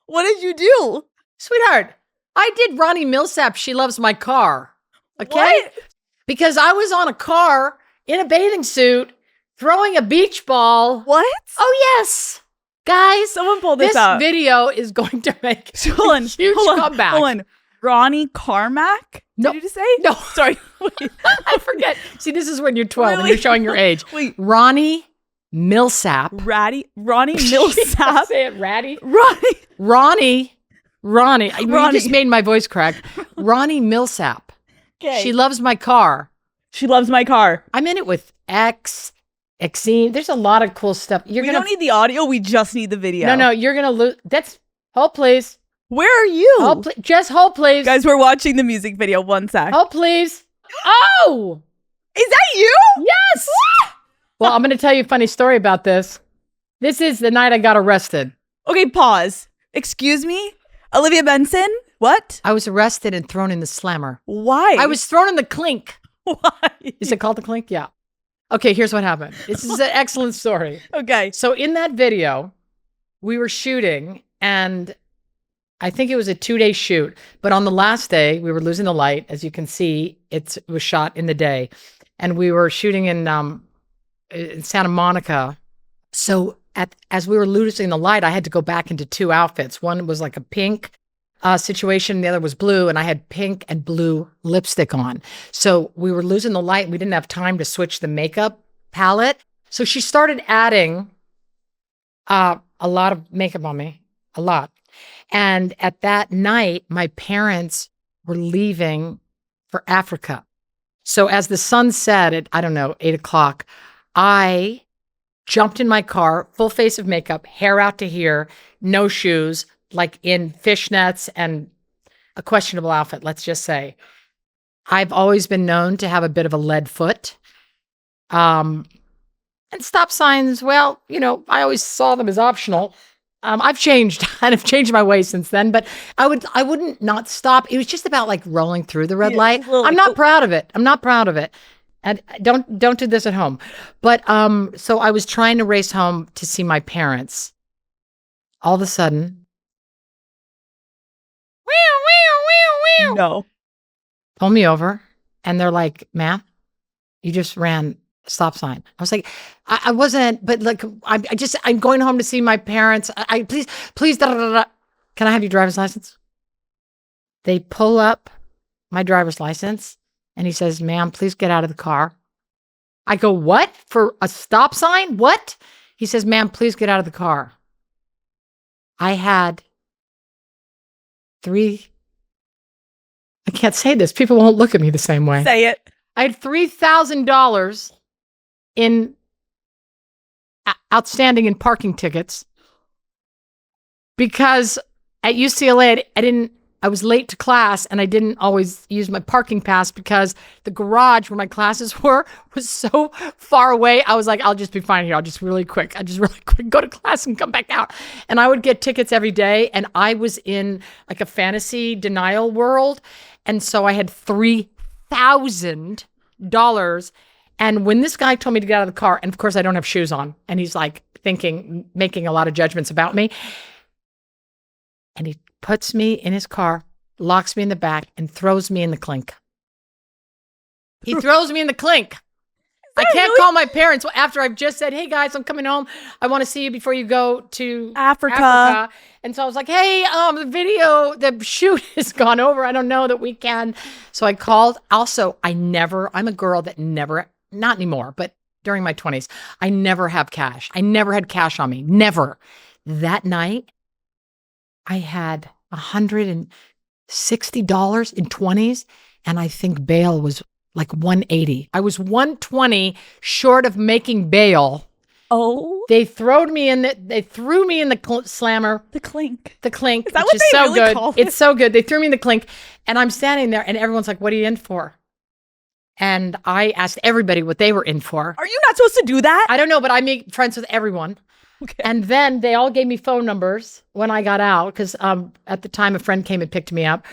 What did you do? Sweetheart, I did Ronnie Millsap, She Loves My Car. Okay? What? Because I was on a car in a bathing suit throwing a beach ball. What? Oh, yes. Guys, Someone pull this this up. video is going to make Hold on, a huge comeback. Hold on. Ronnie Carmack? No. Did you say? No. Sorry. Wait. I forget. See, this is when you're 12 and Really? you're showing your age. Wait. Ronnie Millsap. Ronnie Millsap? Say it, Ratty. Ronnie. Ronnie. You Ronnie. just made my voice crack. Ronnie Millsap. Okay. She Loves My Car. She loves my car. I'm in it with Exene. There's a lot of cool stuff. We don't need the audio. We just need the video. No, you're going to lose. Hold, please. Where are you? Just hold, please. Guys, we're watching the music video. 1 sec. Hold, please. Oh! Is that you? Yes! Well, I'm going to tell you a funny story about this. This is the night I got arrested. Okay, pause. Excuse me? Olivia Benson? What? I was arrested and thrown in the slammer. Why? I was thrown in the clink. Why? Is it called the clink? Yeah. Okay, here's what happened. This is an excellent story. Okay. So in that video, we were shooting, and I think it was a 2-day shoot. But on the last day, we were losing the light. As you can see, it was shot in the day. And we were shooting in Santa Monica. So as we were losing the light, I had to go back into 2 outfits. One was like a pink situation. The other was blue, and I had pink and blue lipstick on. So we were losing the light. We didn't have time to switch the makeup palette. So she started adding a lot of makeup on me, a lot. And at that night, my parents were leaving for Africa. So as the sun set at, 8 o'clock, I jumped in my car, full face of makeup, hair out to here, no shoes, like in fishnets and a questionable outfit, let's just say. I've always been known to have a bit of a lead foot. And stop signs, well, I always saw them as optional. I've changed and I've changed my ways since then, but I wouldn't not stop. It was just about like rolling through the red light. I'm not proud of it. And don't do this at home. But so I was trying to race home to see my parents. All of a sudden, No. pull me over, and they're like, "Ma'am, you just ran a stop sign." I was like, I wasn't, but like, I'm going home to see my parents. Please, da, da, da, da. Can I have your driver's license? They pull up my driver's license, And he says, ma'am, please get out of the car. I go, what? For a stop sign? What? He says, ma'am, please get out of the car. I had I can't say this. People won't look at me the same way. Say it. I had $3,000 in outstanding in parking tickets because at UCLA, I was late to class and I didn't always use my parking pass because the garage where my classes were was so far away. I was like, I'll just be fine here. I'll just really quick go to class and come back out. And I would get tickets every day. And I was in like a fantasy denial world. And so I had $3,000. And when this guy told me to get out of the car, and of course I don't have shoes on, and he's like making a lot of judgments about me. And he puts me in his car, locks me in the back, and throws me in the clink. He throws me in the clink. I can't call my parents after I've just said, hey guys, I'm coming home. I want to see you before you go to Africa. And so I was like, hey, the shoot has gone over. I don't know that we can. So I called. Also, I'm a girl that never, not anymore, but during my 20s, I never have cash. I never had cash on me. Never. That night, I had $160 in 20s, and I think bail was like 180. I was 120 short of making bail. Oh. They threw me in the slammer. The clink. The clink. Is that what they really call it? It's so good. They threw me in the clink, and I'm standing there, and everyone's like, what are you in for? And I asked everybody what they were in for. Are you not supposed to do that? I don't know, but I make friends with everyone. Okay. And then they all gave me phone numbers when I got out because at the time a friend came and picked me up.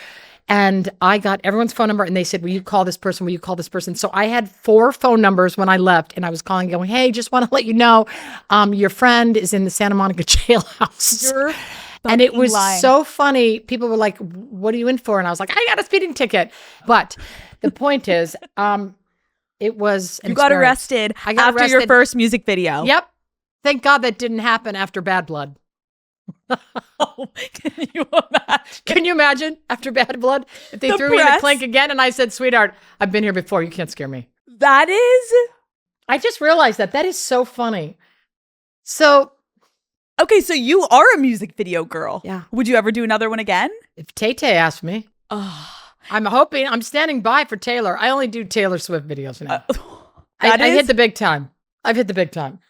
And I got everyone's phone number and they said, will you call this person? Will you call this person? So I had 4 phone numbers when I left and I was calling going, hey, just want to let you know your friend is in the Santa Monica jailhouse. And it was so funny. People were like, what are you in for? And I was like, I got a speeding ticket. But the point is, it was an You got experience. arrested I got after your first music video. Yep. Thank God that didn't happen after Bad Blood. Oh, can you imagine? Can you imagine after Bad Blood? If they threw me in the clink again and I said, sweetheart, I've been here before. You can't scare me. That is... I just realized that. That is so funny. So... Okay, so you are a music video girl. Yeah. Would you ever do another one again? If Tay-Tay asked me, I'm standing by for Taylor. I only do Taylor Swift videos now. I hit the big time. I've hit the big time.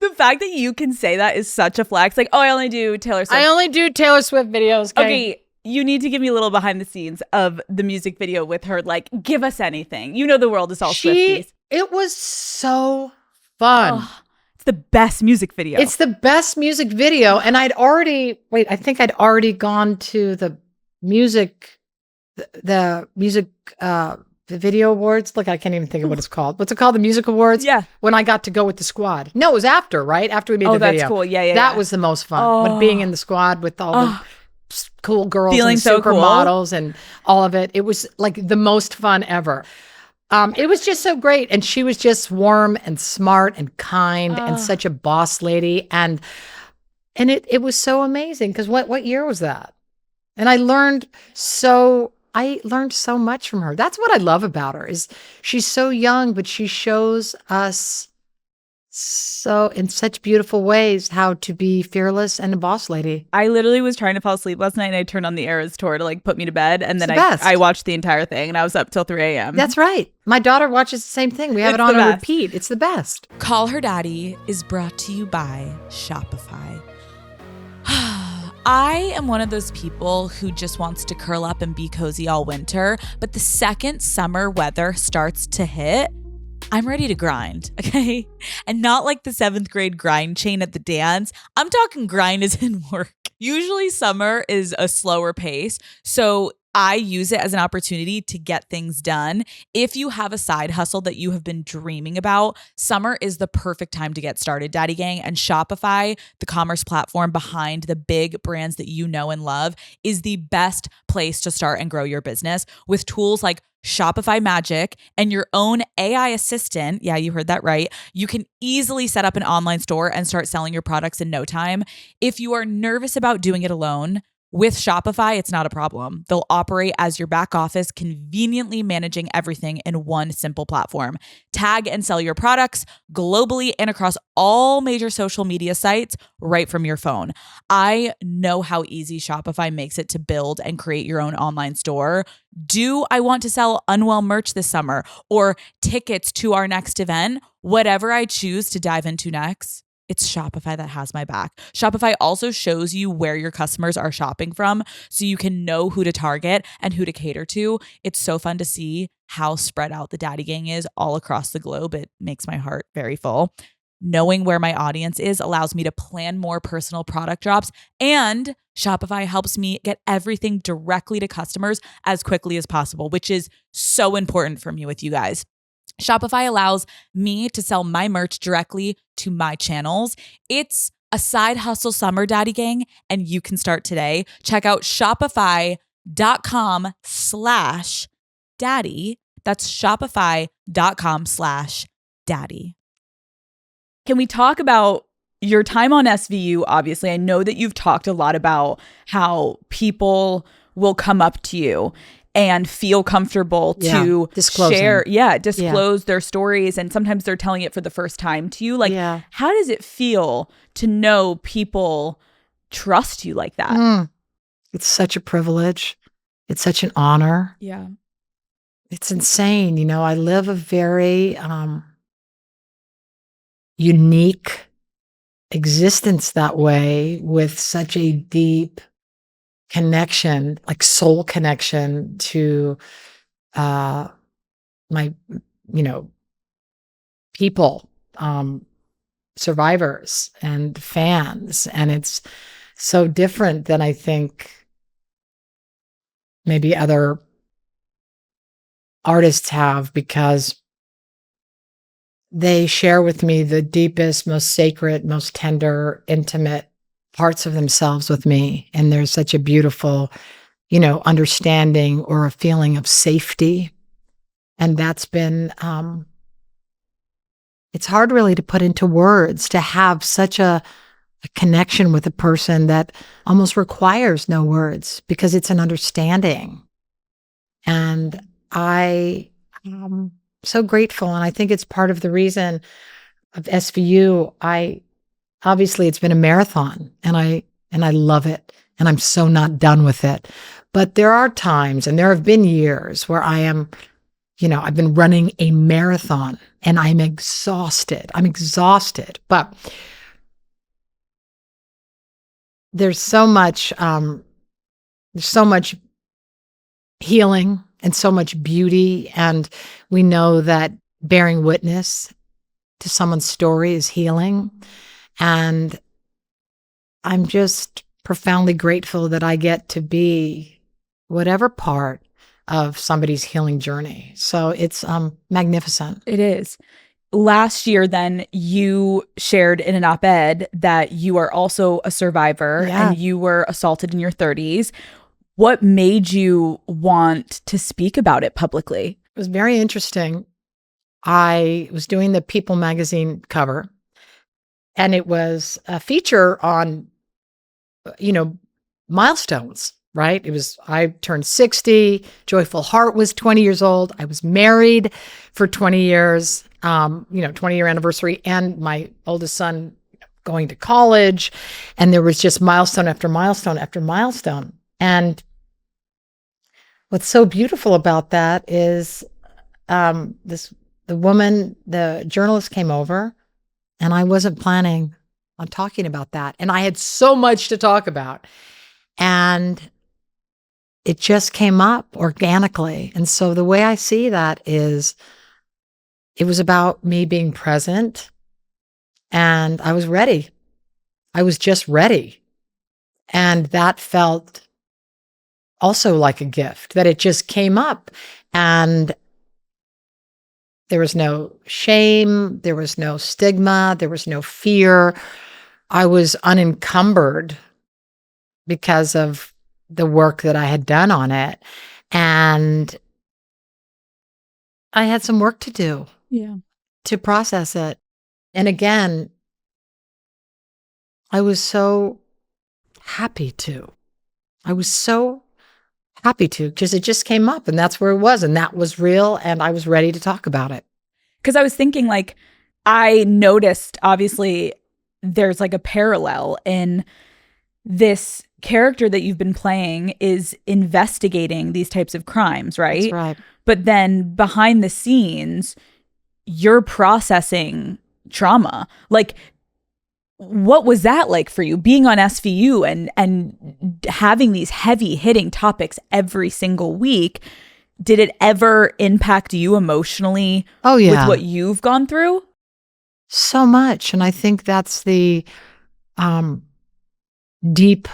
The fact that you can say that is such a flex. Like, I only do Taylor Swift. I only do Taylor Swift videos. Okay, you need to give me a little behind the scenes of the music video with her. Like, give us anything. You know the world is all Swifties. It was so fun. Oh, it's the best music video. It's the best music video. And I think I'd already gone to the music the video awards. Look, I can't even think of what it's called. What's it called? The music awards? Yeah. When I got to go with the squad. No, it was after, right? After we made the video. Oh, that's cool. Yeah. That was the most fun. When being in the squad with all the cool girls Feeling and so supermodels and all of it. It was like the most fun ever. It was just so great. And she was just warm and smart and kind and such a boss lady. And it was so amazing. Because what year was that? And I learned so much from her. That's what I love about her is she's so young, but she shows us so in such beautiful ways how to be fearless and a boss lady. I literally was trying to fall asleep last night and I turned on the Eras tour to like put me to bed. And then I watched the entire thing and I was up till 3 a.m. That's right. My daughter watches the same thing. We have it on a repeat. It's the best. Call Her Daddy is brought to you by Shopify. I am one of those people who just wants to curl up and be cozy all winter, but the second summer weather starts to hit, I'm ready to grind, okay? And not like the 7th grade grind chain at the dance. I'm talking grind as in work. Usually summer is a slower pace, so I use it as an opportunity to get things done. If you have a side hustle that you have been dreaming about, summer is the perfect time to get started, Daddy Gang. And Shopify, the commerce platform behind the big brands that you know and love, is the best place to start and grow your business with tools like Shopify Magic and your own AI assistant. Yeah, you heard that right. You can easily set up an online store and start selling your products in no time. If you are nervous about doing it alone, With Shopify, it's not a problem. They'll operate as your back office, conveniently managing everything in one simple platform. Tag and sell your products globally and across all major social media sites right from your phone. I know how easy Shopify makes it to build and create your own online store. Do I want to sell Unwell merch this summer or tickets to our next event? Whatever I choose to dive into next, it's Shopify that has my back. Shopify also shows you where your customers are shopping from so you can know who to target and who to cater to. It's so fun to see how spread out the daddy gang is all across the globe. It makes my heart very full. Knowing where my audience is allows me to plan more personal product drops, and Shopify helps me get everything directly to customers as quickly as possible, which is so important for me with you guys. Shopify allows me to sell my merch directly to my channels. It's a side hustle summer, daddy gang, and you can start today. Check out shopify.com/daddy. That's shopify.com/daddy. Can we talk about your time on SVU? Obviously, I know that you've talked a lot about how people will come up to you and feel comfortable to disclose their stories. And sometimes they're telling it for the first time to you. Like, how does it feel to know people trust you like that? It's such a privilege. It's such an honor. Yeah. It's insane. You know, I live a very unique existence that way, with such a deep connection, like soul connection to my, people, survivors and fans. And it's so different than I think maybe other artists have, because they share with me the deepest, most sacred, most tender, intimate parts of themselves with me. And there's such a beautiful, understanding or a feeling of safety. And that's been, it's hard really to put into words, to have such a connection with a person that almost requires no words, because it's an understanding. And I am so grateful. And I think it's part of the reason of SVU. Obviously it's been a marathon, and I love it, and I'm so not done with it. But there are times, and there have been years where I am, I've been running a marathon and I'm exhausted. But there's so much healing and so much beauty. And we know that bearing witness to someone's story is healing. And I'm just profoundly grateful that I get to be whatever part of somebody's healing journey. So it's magnificent. It is. Last year, then, you shared in an op-ed that you are also a survivor and you were assaulted in your 30s. What made you want to speak about it publicly? It was very interesting. I was doing the People magazine cover, and it was a feature on, milestones, right? I turned 60. Joyful Heart was 20 years old. I was married for 20 years, 20-year anniversary, and my oldest son going to college. And there was just milestone after milestone after milestone. And what's so beautiful about that is the journalist came over, and I wasn't planning on talking about that. And I had so much to talk about. And it just came up organically. And so the way I see that is, it was about me being present, and I was ready. I was just ready. And that felt also like a gift, that it just came up, and there was no shame, there was no stigma, there was no fear. I was unencumbered because of the work that I had done on it. And I had some work to do to process it. And again, I was so happy to. I was so happy to, because it just came up and that's where it was. And that was real. And I was ready to talk about it. Because I was thinking, like, I noticed, obviously, there's like a parallel in this character that you've been playing is investigating these types of crimes, right? That's right. But then behind the scenes, you're processing trauma. Like, what was that like for you, being on SVU and having these heavy hitting topics every single week? Did it ever impact you emotionally with what you've gone through? So much. And I think that's the deep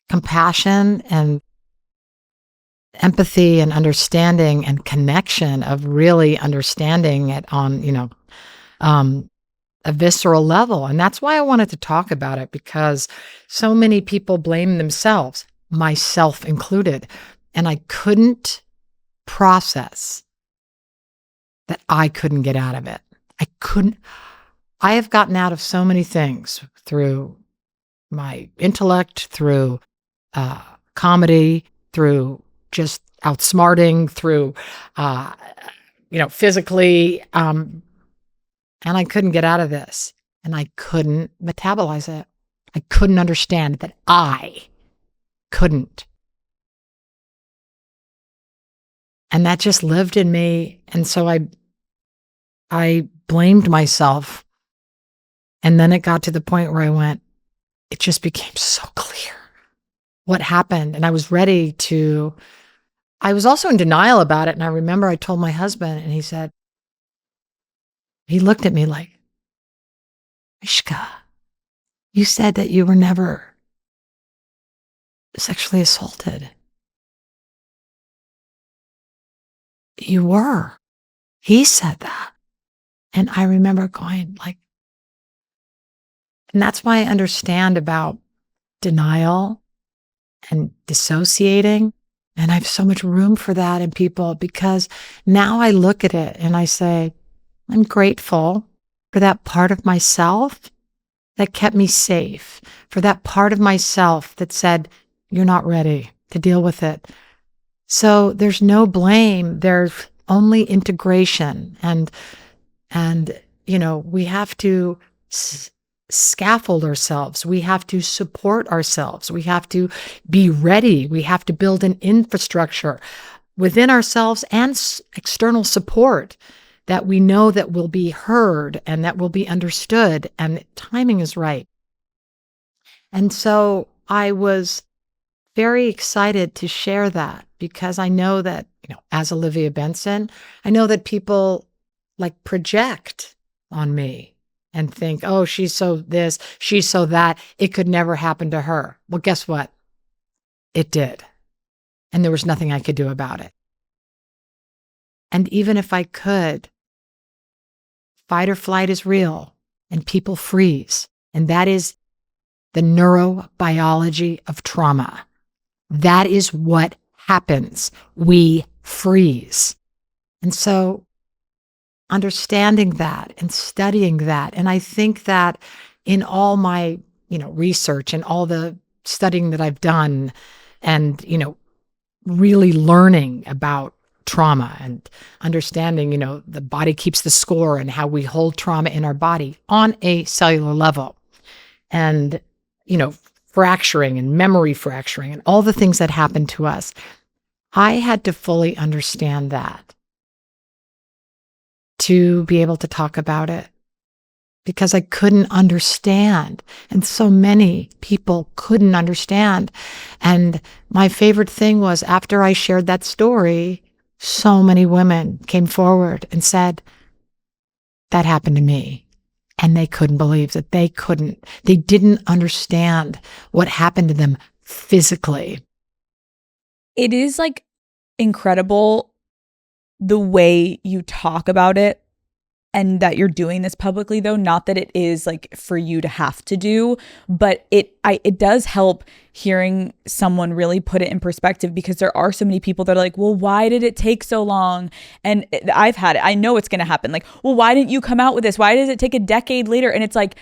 compassion and empathy and understanding and connection of really understanding it on, a visceral level. And that's why I wanted to talk about it, because so many people blame themselves, myself included. And I couldn't process that I couldn't get out of it. I have gotten out of so many things through my intellect, through comedy, through just outsmarting, through, physically. And I couldn't get out of this. And I couldn't metabolize it. I couldn't understand that I couldn't. And that just lived in me. And so I blamed myself. And then it got to the point where it just became so clear what happened. And I was I was also in denial about it. And I remember I told my husband, and he looked at me like, Mariska, you said that you were never sexually assaulted. You were. He said that. And I remember going like, and that's why I understand about denial and dissociating. And I have so much room for that in people, because now I look at it and I say, I'm grateful for that part of myself that kept me safe, for that part of myself that said, you're not ready to deal with it. So there's no blame. There's only integration. And we have to scaffold ourselves. We have to support ourselves. We have to be ready. We have to build an infrastructure within ourselves and external support that we know that will be heard and that will be understood, and timing is right. And so I was very excited to share that, because I know that, as Olivia Benson, I know that people like project on me and think, oh, she's so this, she's so that, it could never happen to her. Well, guess what? It did. And there was nothing I could do about it. And even if I could, fight or flight is real, and people freeze. And that is the neurobiology of trauma. That is what happens. We freeze. And so understanding that and studying that, and I think that in all my, research and all the studying that I've done, and, really learning about trauma and understanding, the body keeps the score and how we hold trauma in our body on a cellular level, and, fracturing and memory fracturing and all the things that happen to us. I had to fully understand that to be able to talk about it, because I couldn't understand. And so many people couldn't understand. And my favorite thing was, after I shared that story, so many women came forward and said, that happened to me. And they couldn't believe that they didn't understand what happened to them physically. It is like incredible the way you talk about it, and that you're doing this publicly, though. Not that it is like for you to have to do, but it does help hearing someone really put it in perspective, because there are so many people that are like, well, why did it take so long? And I've had it. I know it's going to happen. Like, well, why didn't you come out with this? Why does it take a decade later? And it's like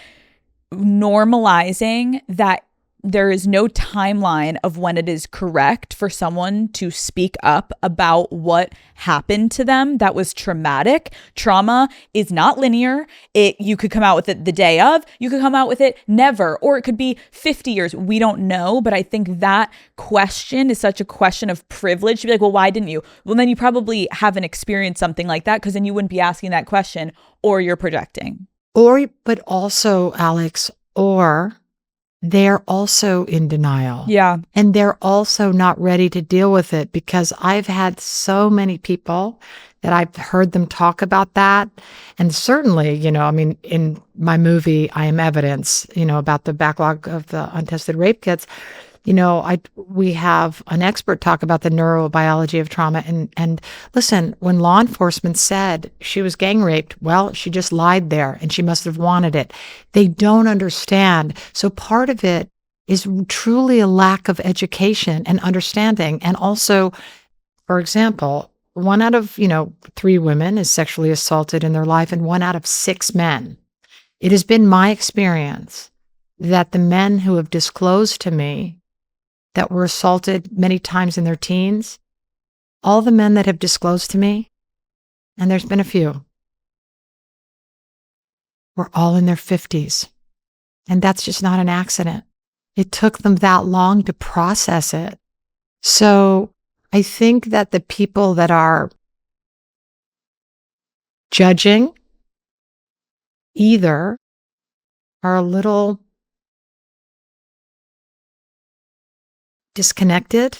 normalizing that there is no timeline of when it is correct for someone to speak up about what happened to them that was traumatic. Trauma is not linear. You could come out with it the day of, you could come out with it never, or it could be 50 years. We don't know, but I think that question is such a question of privilege to be like, well, why didn't you? Well, then you probably haven't experienced something like that, because then you wouldn't be asking that question, or you're projecting. But also, Alex, or they're also in denial. Yeah. And they're also not ready to deal with it, because I've had so many people that I've heard them talk about that. And certainly, in my movie, I Am Evidence, about the backlog of the untested rape kits, we have an expert talk about the neurobiology of trauma. And listen, when law enforcement said she was gang raped, well, she just lied there and she must have wanted it. They don't understand. So part of it is truly a lack of education and understanding. And also, for example, 1 out of, 3 women is sexually assaulted in their life, and 1 out of 6 men. It has been my experience that the men who have disclosed to me that were assaulted many times in their teens, all the men that have disclosed to me, and there's been a few, were all in their 50s. And that's just not an accident. It took them that long to process it. So I think that the people that are judging either are a little disconnected,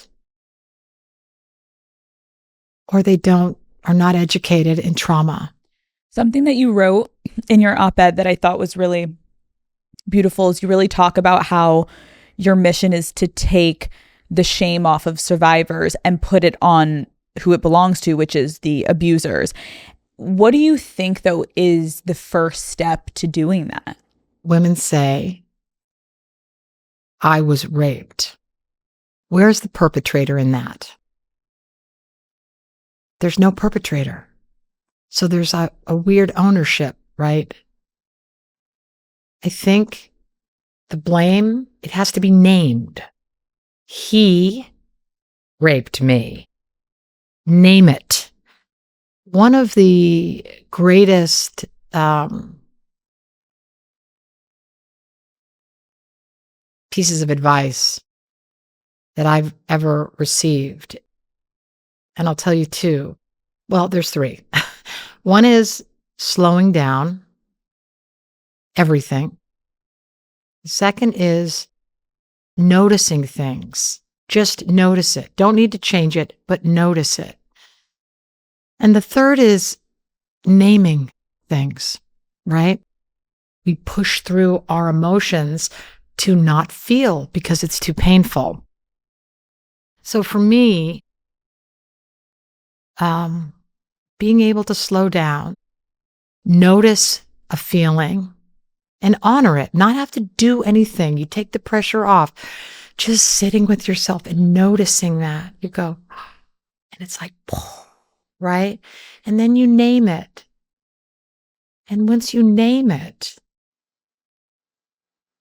or they are not educated in trauma. Something that you wrote in your op-ed that I thought was really beautiful is you really talk about how your mission is to take the shame off of survivors and put it on who it belongs to, which is the abusers. What do you think, though, is the first step to doing that? Women say, I was raped. Where's the perpetrator in that? There's no perpetrator. So there's a weird ownership, right? I think the blame, it has to be named. He raped me. Name it. One of the greatest pieces of advice that I've ever received, and I'll tell you 2. Well, there's 3. One is slowing down everything. The second is noticing things. Just notice it. Don't need to change it, but notice it. And the third is naming things, right? We push through our emotions to not feel because it's too painful. So for me, being able to slow down, notice a feeling, and honor it, not have to do anything. You take the pressure off, just sitting with yourself and noticing that. You go, and it's like, right? And then you name it. And once you name it,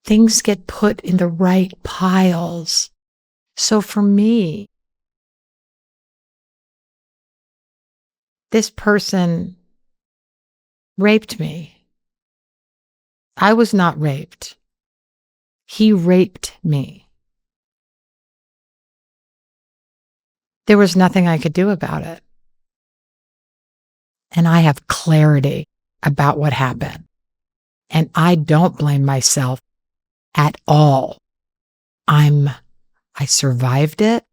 things get put in the right piles. So for me, this person raped me. I was not raped. He raped me. There was nothing I could do about it. And I have clarity about what happened. And I don't blame myself at all. I survived it.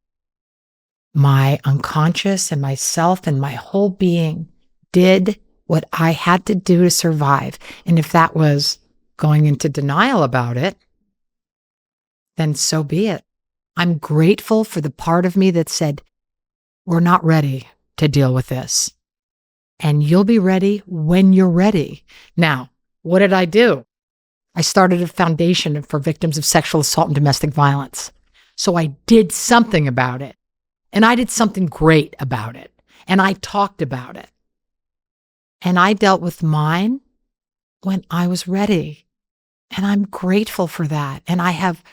My unconscious and myself and my whole being did what I had to do to survive. And if that was going into denial about it, then so be it. I'm grateful for the part of me that said, we're not ready to deal with this. And you'll be ready when you're ready. Now, what did I do? I started a foundation for victims of sexual assault and domestic violence. So I did something about it. And I did something great about it. And I talked about it. And I dealt with mine when I was ready. And I'm grateful for that. And I have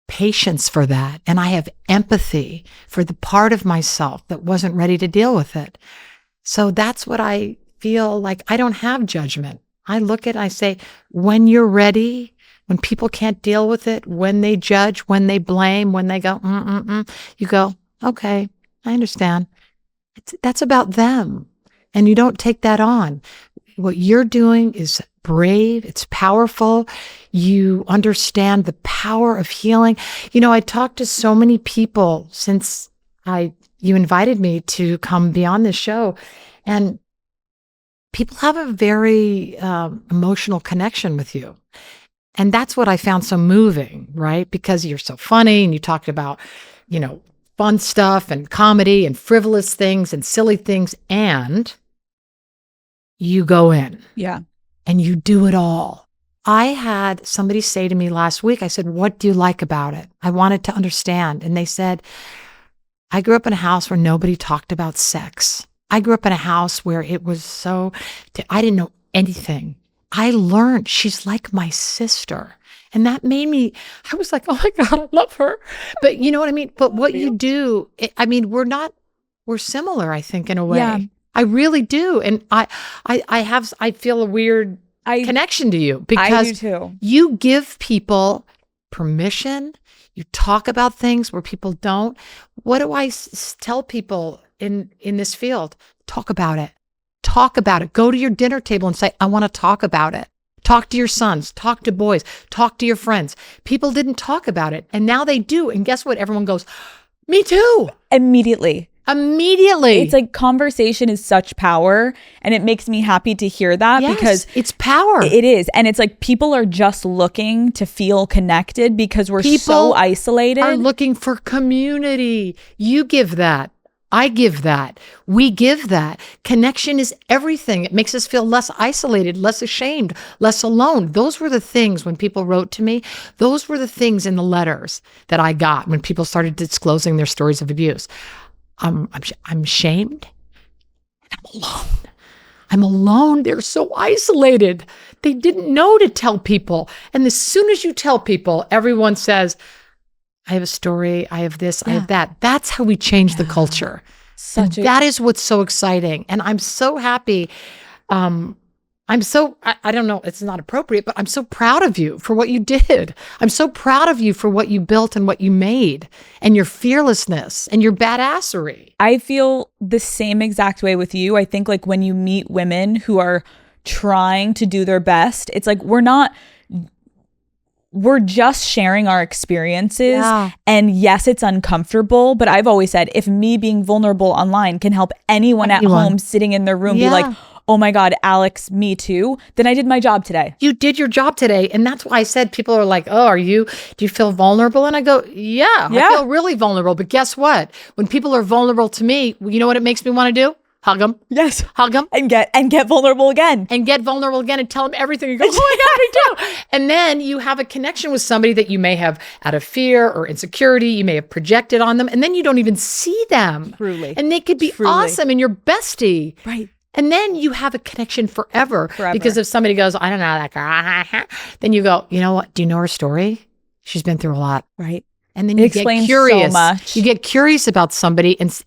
patience for that. And I have empathy for the part of myself that wasn't ready to deal with it. So that's what I feel like. I don't have judgment. I look at it, I say, when you're ready, when people can't deal with it, when they judge, when they blame, when they go, you go, okay, I understand. That's about them. And you don't take that on. What you're doing is brave. It's powerful. You understand the power of healing. You know, I talked to so many people since you invited me to come be on this show, and people have a very emotional connection with you. And that's what I found so moving, right? Because you're so funny and you talked about, you know, fun stuff and comedy and frivolous things and silly things, and you go in. Yeah. And you do it all. I had somebody say to me last week, I said, what do you like about it? I wanted to understand. And they said, I grew up in a house where nobody talked about sex. I grew up in a house where it was I didn't know anything. I learned she's like my sister. And that made me, I was like, oh my God, I love her. But you know what I mean? But what you do, we're similar, I think, in a way. Yeah. I really do. And I feel a weird connection to you because I do too. You give people permission. You talk about things where people don't. What do I tell people in this field? Talk about it. Talk about it. Go to your dinner table and say, I want to talk about it. Talk to your sons, talk to boys, talk to your friends. People didn't talk about it, and now they do. And guess what? Everyone goes, me too. Immediately. It's like conversation is such power, and it makes me happy to hear that because it's power. It is. And it's like people are just looking to feel connected because we're so isolated. Are looking for community. You give that. I give that. We give that. Connection is everything. It makes us feel less isolated, less ashamed, less alone. Those were the things when people wrote to me. Those were the things in the letters that I got when people started disclosing their stories of abuse. I'm ashamed and I'm alone. I'm alone. They're so isolated. They didn't know to tell people. And as soon as you tell people, everyone says, I have a story, I have this, I have that. That's how we change the culture. That is what's so exciting. And I'm so happy. I don't know, it's not appropriate, but I'm so proud of you for what you did. I'm so proud of you for what you built and what you made and your fearlessness and your badassery. I feel the same exact way with you. I think like when you meet women who are trying to do their best, it's like we're just sharing our experiences. Yeah. And yes, it's uncomfortable, but I've always said if me being vulnerable online can help anyone at home sitting in their room be like, oh my God, Alex, me too, then I did my job today. You did your job today. And that's why I said people are like, oh, do you feel vulnerable? And I go, yeah, I feel really vulnerable. But guess what? When people are vulnerable to me, you know what it makes me want to do? Hug them. Yes. Hug them. And get vulnerable again. And get vulnerable again and tell them everything. You go, oh my God, me too. And then you have a connection with somebody that you may have out of fear or insecurity, you may have projected on them, and then you don't even see them. Truly. And they could be awesome and your bestie. Right. And then you have a connection forever. Because if somebody goes, I don't know that girl, then you go, you know what? Do you know her story? She's been through a lot. Right. And then you get curious. So much. You get curious about somebody. And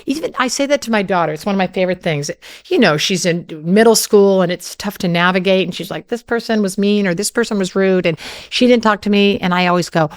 even I say that to my daughter. It's one of my favorite things. You know, she's in middle school and it's tough to navigate. And she's like, this person was mean or this person was rude and she didn't talk to me. And I always go,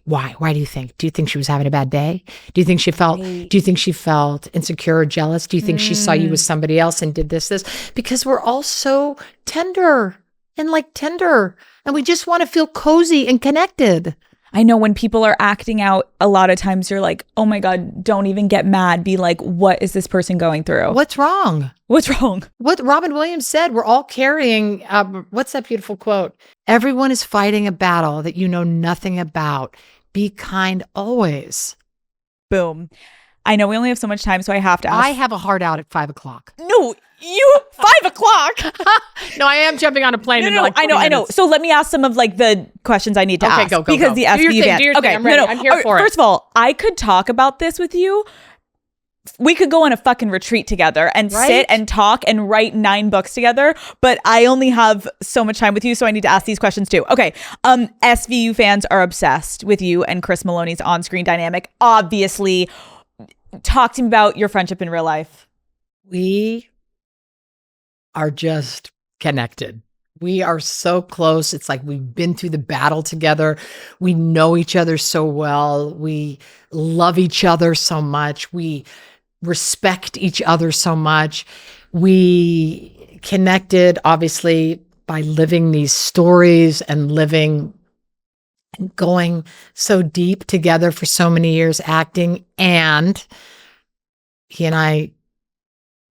why do you think? Do you think she was having a bad day? Do you think she felt insecure or jealous? Do you think she saw you with somebody else and did this? Because we're all so tender. And we just want to feel cozy and connected. I know when people are acting out, a lot of times you're like, oh my God, don't even get mad. Be like, what is this person going through? What's wrong? What's wrong? What Robin Williams said, we're all carrying, what's that beautiful quote? Everyone is fighting a battle that you know nothing about. Be kind always. Boom. I know we only have so much time, so I have to ask. I have a hard out at 5:00. No, you 5:00. No, I am jumping on a plane. No, I know. So let me ask some of like the questions I need to ask. Go. Because the do your SB thing, do your thing. I'm ready. I'm here for it. First of all, I could talk about this with you we could go on a fucking retreat together and Right? sit and talk and write 9 books together, but I only have so much time with you, so I need to ask these questions too. Okay, SVU fans are obsessed with you and Chris Maloney's on-screen dynamic. Obviously, talk to me about your friendship in real life. We are just connected. We are so close. It's like we've been through the battle together. We know each other so well. We love each other so much. We respect each other so much. We connected, obviously, by living these stories and living and going so deep together for so many years acting. And he and I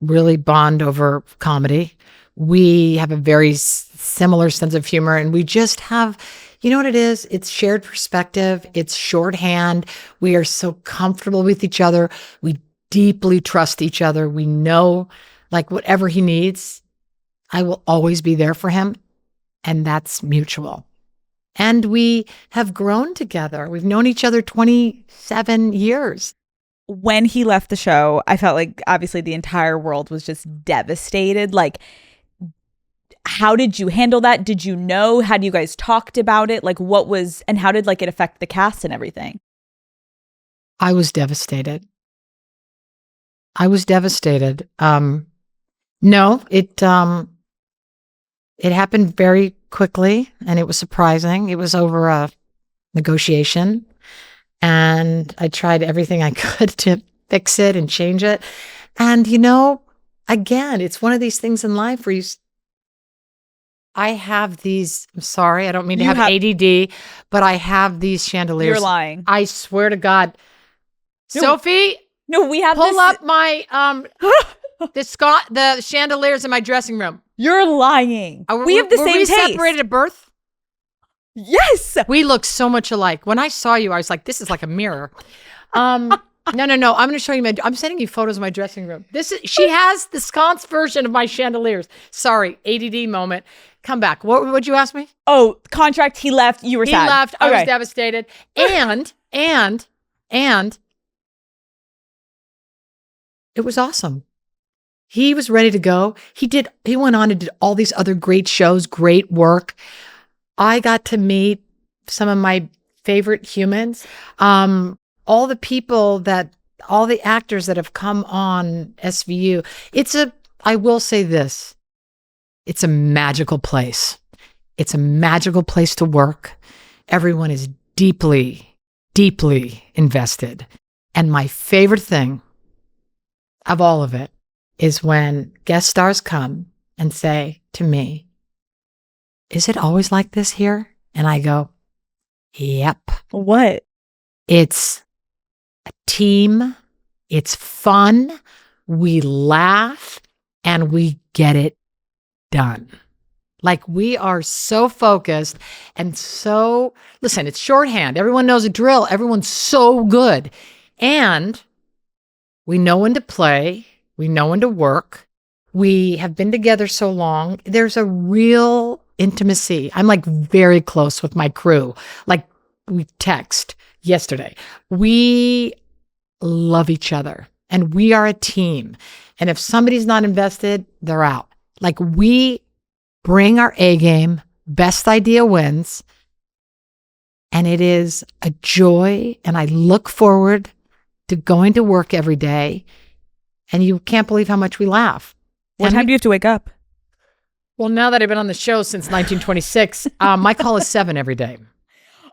really bond over comedy. We have a very similar sense of humor, and we just have, you know what it is? It's shared perspective. It's shorthand. We are so comfortable with each other. We deeply trust each other. We know, like, whatever he needs, I will always be there for him. And that's mutual. And we have grown together. We've known each other 27 years. When he left the show, I felt like obviously the entire world was just devastated. Like, how did you handle that? Did you know? Had you guys talked about it? Like, what was, and how did like it affect the cast and everything? I was devastated. No, it happened very quickly, and it was surprising. It was over a negotiation, and I tried everything I could to fix it and change it. And, you know, again, it's one of these things in life where I have these, I'm sorry, I don't mean to have ADD, but I have these chandeliers. You're lying. I swear to God. No. Sophie, No, we have pull up my, the chandeliers in my dressing room. You're lying. We have the same taste. Were we separated at birth? Yes. We look so much alike. When I saw you, I was like, this is like a mirror. No. I'm going to show you I'm sending you photos of my dressing room. She has the sconce version of my chandeliers. Sorry, ADD moment. Come back. What'd you ask me? Oh, contract. He left. You were sad. He left. I Okay. was devastated. And it was awesome. He was ready to go. He went on and did all these other great shows, great work. I got to meet some of my favorite humans. All the actors that have come on SVU. I will say this, it's a magical place. It's a magical place to work. Everyone is deeply, deeply invested. And my favorite thing of all of it is when guest stars come and say to me, "Is it always like this here?" And I go, "Yep." What? It's a team. It's fun. We laugh and we get it done. Like, we are so focused and so, listen, it's shorthand. Everyone knows a drill. Everyone's so good. And we know when to play. We know when to work. We have been together so long. There's a real intimacy. I'm like very close with my crew. Like, we text yesterday. We love each other and we are a team. And if somebody's not invested, they're out. Like, we bring our A game, best idea wins. And it is a joy. And I look forward to going to work every day. And you can't believe how much we laugh. What time do you have to wake up? Well, now that I've been on the show since 1926, my call is 7 every day.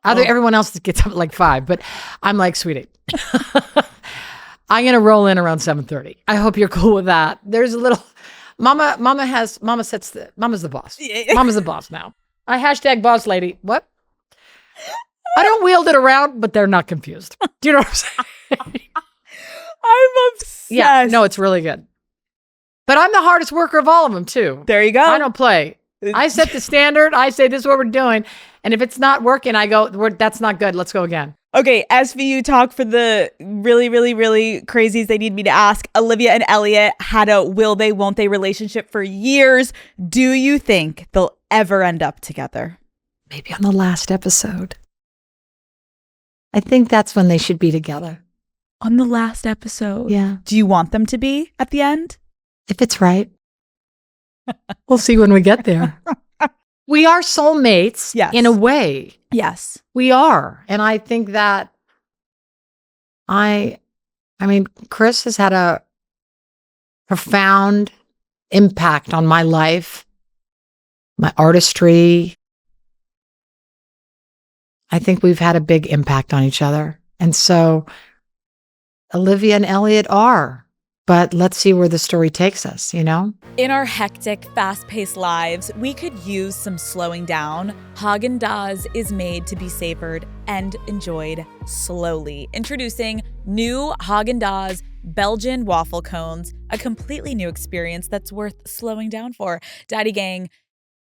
Everyone else gets up at like 5, but I'm like, sweetie, I'm going to roll in around 7:30. I hope you're cool with that. There's a little, mama's the boss. Mama's the boss now. I hashtag boss lady. What? I don't wield it around, but they're not confused. Do you know what I'm saying? I'm obsessed. Yeah, no, it's really good. But I'm the hardest worker of all of them too. There you go. I don't play. I set the standard. I say, this is what we're doing. And if it's not working, I go, that's not good. Let's go again. Okay, SVU talk for the really, really, really crazies they need me to ask. Olivia and Elliot had a will they, won't they relationship for years. Do you think they'll ever end up together? Maybe on the last episode. I think that's when they should be together. On the last episode. Yeah. Do you want them to be at the end? If it's right. We'll see when we get there. We are soulmates. Yes. In a way. Yes. We are. And I think that I mean, Chris has had a profound impact on my life, my artistry. I think we've had a big impact on each other. And so Olivia and Elliot are. But let's see where the story takes us, you know? In our hectic, fast-paced lives, we could use some slowing down. Haagen-Dazs is made to be savored and enjoyed slowly. Introducing new Haagen-Dazs Belgian waffle cones, a completely new experience that's worth slowing down for. Daddy Gang,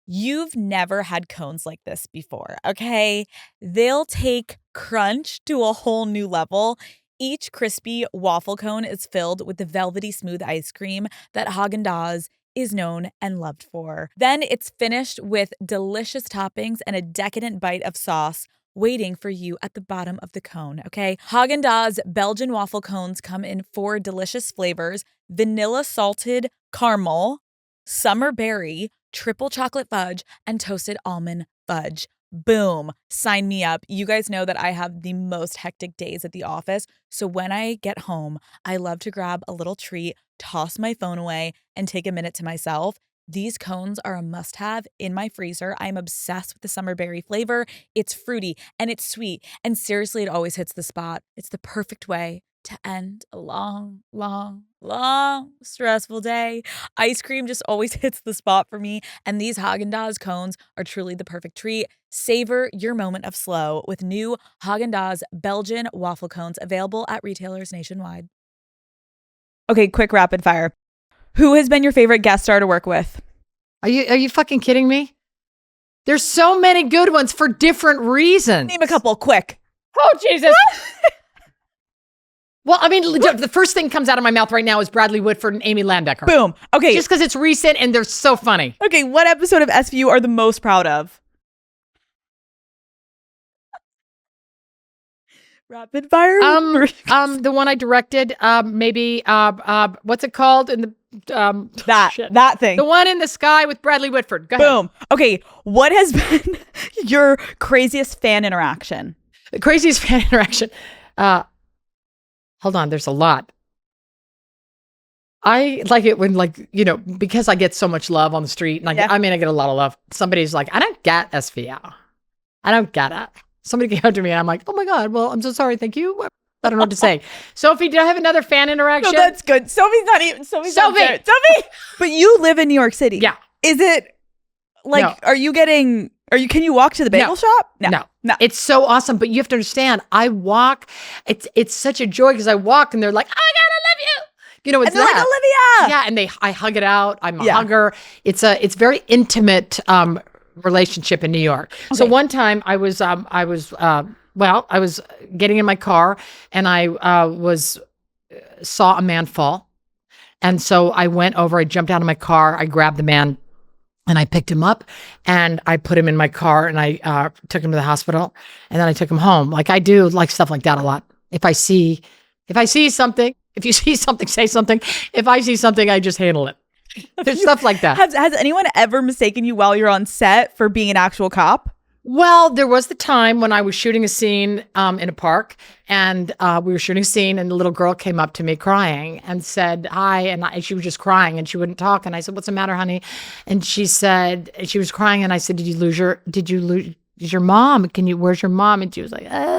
you've never had cones like this before, okay? They'll take crunch to a whole new level. Each crispy waffle cone is filled with the velvety smooth ice cream that Haagen-Dazs is known and loved for. Then it's finished with delicious toppings and a decadent bite of sauce waiting for you at the bottom of the cone, okay? Haagen-Dazs Belgian waffle cones come in 4 delicious flavors: vanilla salted caramel, summer berry, triple chocolate fudge, and toasted almond fudge. Boom. Sign me up. You guys know that I have the most hectic days at the office. So when I get home, I love to grab a little treat, toss my phone away, and take a minute to myself. These cones are a must-have in my freezer. I'm obsessed with the summer berry flavor. It's fruity and it's sweet. And seriously, it always hits the spot. It's the perfect way to end a long, stressful day. Ice cream just always hits the spot for me, and these Haagen-Dazs cones are truly the perfect treat. Savor your moment of slow with new Haagen-Dazs Belgian waffle cones available at retailers nationwide. Okay, quick rapid fire. Who has been your favorite guest star to work with? Are you fucking kidding me? There's so many good ones for different reasons. Name a couple, quick. Oh, Jesus. Well, I mean, the first thing comes out of my mouth right now is Bradley Whitford and Amy Landecker. Boom. Okay. Just because it's recent and they're so funny. Okay, what episode of SVU are the most proud of? Rapid fire? The one I directed, maybe, what's it called? In the, that thing. The one in the sky with Bradley Whitford. Go ahead. Boom. Okay, what has been your craziest fan interaction? The craziest fan interaction. Hold on, there's a lot. I like it when, like, you know, because I get so much love on the street, and I get a lot of love. Somebody's like, I don't get SVO. I don't get it. Somebody came up to me and I'm like, oh my God, well, I'm so sorry. Thank you. I don't know what to say. Sophie, do I have another fan interaction? No, that's good. Sophie's not even. Sophie. But you live in New York City. Yeah. Is it like, can you walk to the bagel shop? No. It's so awesome. But you have to understand, I walk. It's such a joy because I walk and they're like, oh my God, I love you. You know, it's and they're like, Olivia. Yeah. And I hug it out. I'm a hugger. It's very intimate relationship in New York. Okay. So one time I was getting in my car and I saw a man fall. And so I went over, I jumped out of my car, I grabbed the man and I picked him up and I put him in my car and I took him to the hospital and then I took him home. Like I do like stuff like that a lot. If I see something, if you see something, say something. If I see something, I just handle it. There's stuff like that. Has anyone ever mistaken you while you're on set for being an actual cop? Well, there was the time when I was shooting a scene in a park, and we were shooting a scene, and the little girl came up to me crying and said hi, and she was just crying, and she wouldn't talk, and I said, "What's the matter, honey?" And she said, she was crying, and I said, "Did you lose your mom? Where's your mom?" And she was like, ah.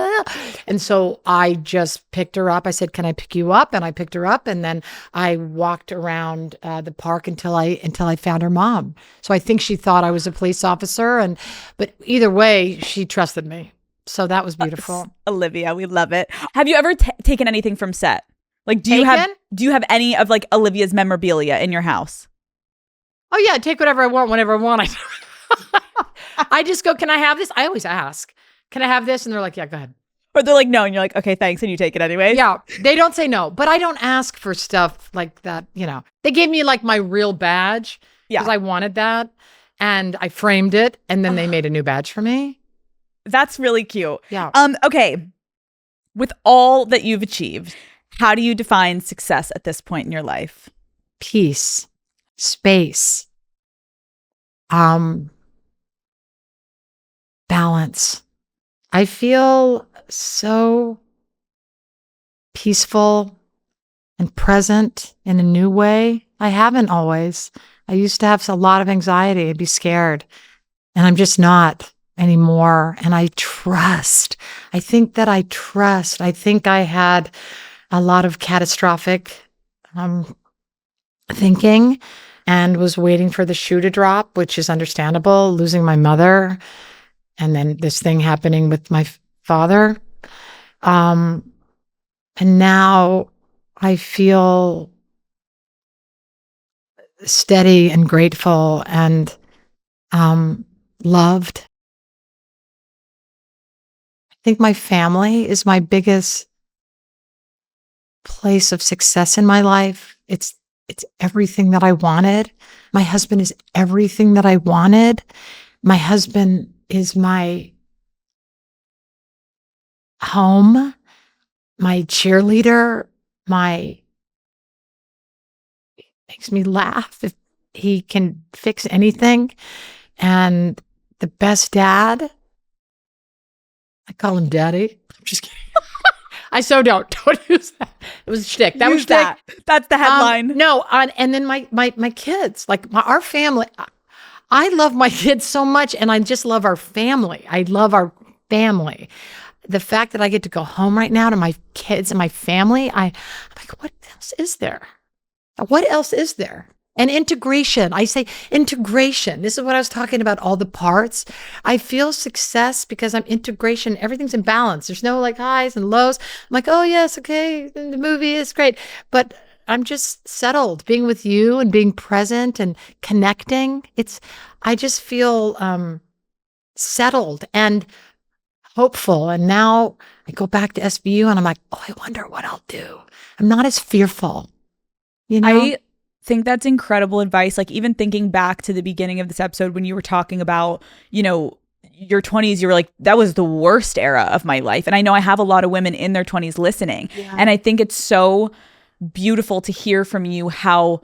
And so I just picked her up. I said, "Can I pick you up?" And I picked her up, and then I walked around the park until I found her mom. So I think she thought I was a police officer, but either way, she trusted me. So that was beautiful. Olivia, we love it. Have you ever taken anything from set? Like, do you have any of like Olivia's memorabilia in your house? Oh yeah, I take whatever I want whenever I want. I just go, "Can I have this?" I always ask, "Can I have this?" And they're like, "Yeah, go ahead." Or they're like, "No," and you're like, "Okay, thanks," and you take it anyway. Yeah, they don't say no, but I don't ask for stuff like that. You know, they gave me like my real badge because I wanted that, and I framed it, and then they made a new badge for me. That's really cute. Yeah. Okay. With all that you've achieved, How do you define success at this point in your life? Peace, space, balance. I feel so peaceful and present in a new way. I haven't always. I used to have a lot of anxiety. I'd be scared. And I'm just not anymore. And I trust. I think that I trust. I think I had a lot of catastrophic thinking and was waiting for the shoe to drop, which is understandable, losing my mother and then this thing happening with my father. And now I feel steady and grateful and loved. I think my family is my biggest place of success in my life. It's everything that I wanted. My husband is everything that I wanted. My husband is my home, my cheerleader, makes me laugh if he can fix anything, and the best dad. I call him Daddy. I'm just kidding. I so don't use that. It was a shtick. That was that. That's the headline. No, and then my kids, like our family. I love my kids so much, and I just love our family. I love our family. The fact that I get to go home right now to my kids and my family, I'm like, what else is there? What else is there? And integration. I say integration. This is what I was talking about, all the parts. I feel success because I'm integration. Everything's in balance. There's no like highs and lows. I'm like, oh, yes, okay, the movie is great. But I'm just settled being with you and being present and connecting. I just feel settled and hopeful. And now I go back to SVU and I'm like, oh, I wonder what I'll do. I'm not as fearful. You know? I think that's incredible advice. Like even thinking back to the beginning of this episode when you were talking about, your 20s, you were like, that was the worst era of my life. And I know I have a lot of women in their 20s listening. Yeah. And I think it's so beautiful to hear from you how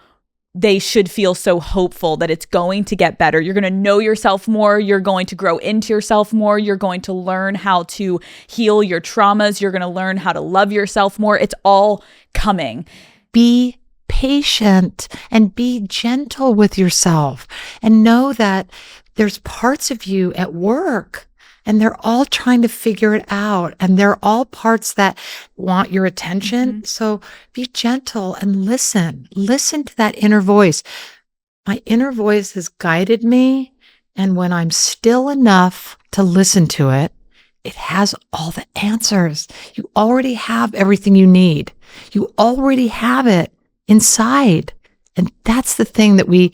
they should feel so hopeful that it's going to get better. You're going to know yourself more. You're going to grow into yourself more. You're going to learn how to heal your traumas. You're going to learn how to love yourself more. It's all coming. Be patient and be gentle with yourself and know that there's parts of you at work and they're all trying to figure it out and they're all parts that want your attention. Mm-hmm. So be gentle and listen to that inner voice. My inner voice has guided me, and when I'm still enough to listen to it, it has all the answers. You already have everything you need. You already have it inside. And that's the thing that we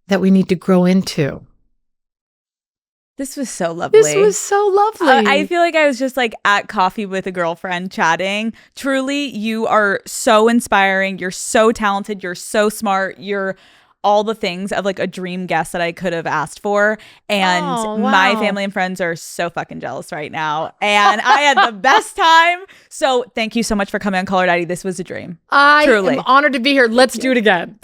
need to grow into. This was so lovely. I feel like I was just like at coffee with a girlfriend chatting. Truly, you are so inspiring. You're so talented. You're so smart. You're all the things of like a dream guest that I could have asked for. And my family and friends are so fucking jealous right now. And I had the best time. So thank you so much for coming on Call Her Daddy. This was a dream. I am honored to be here. Let's do it again.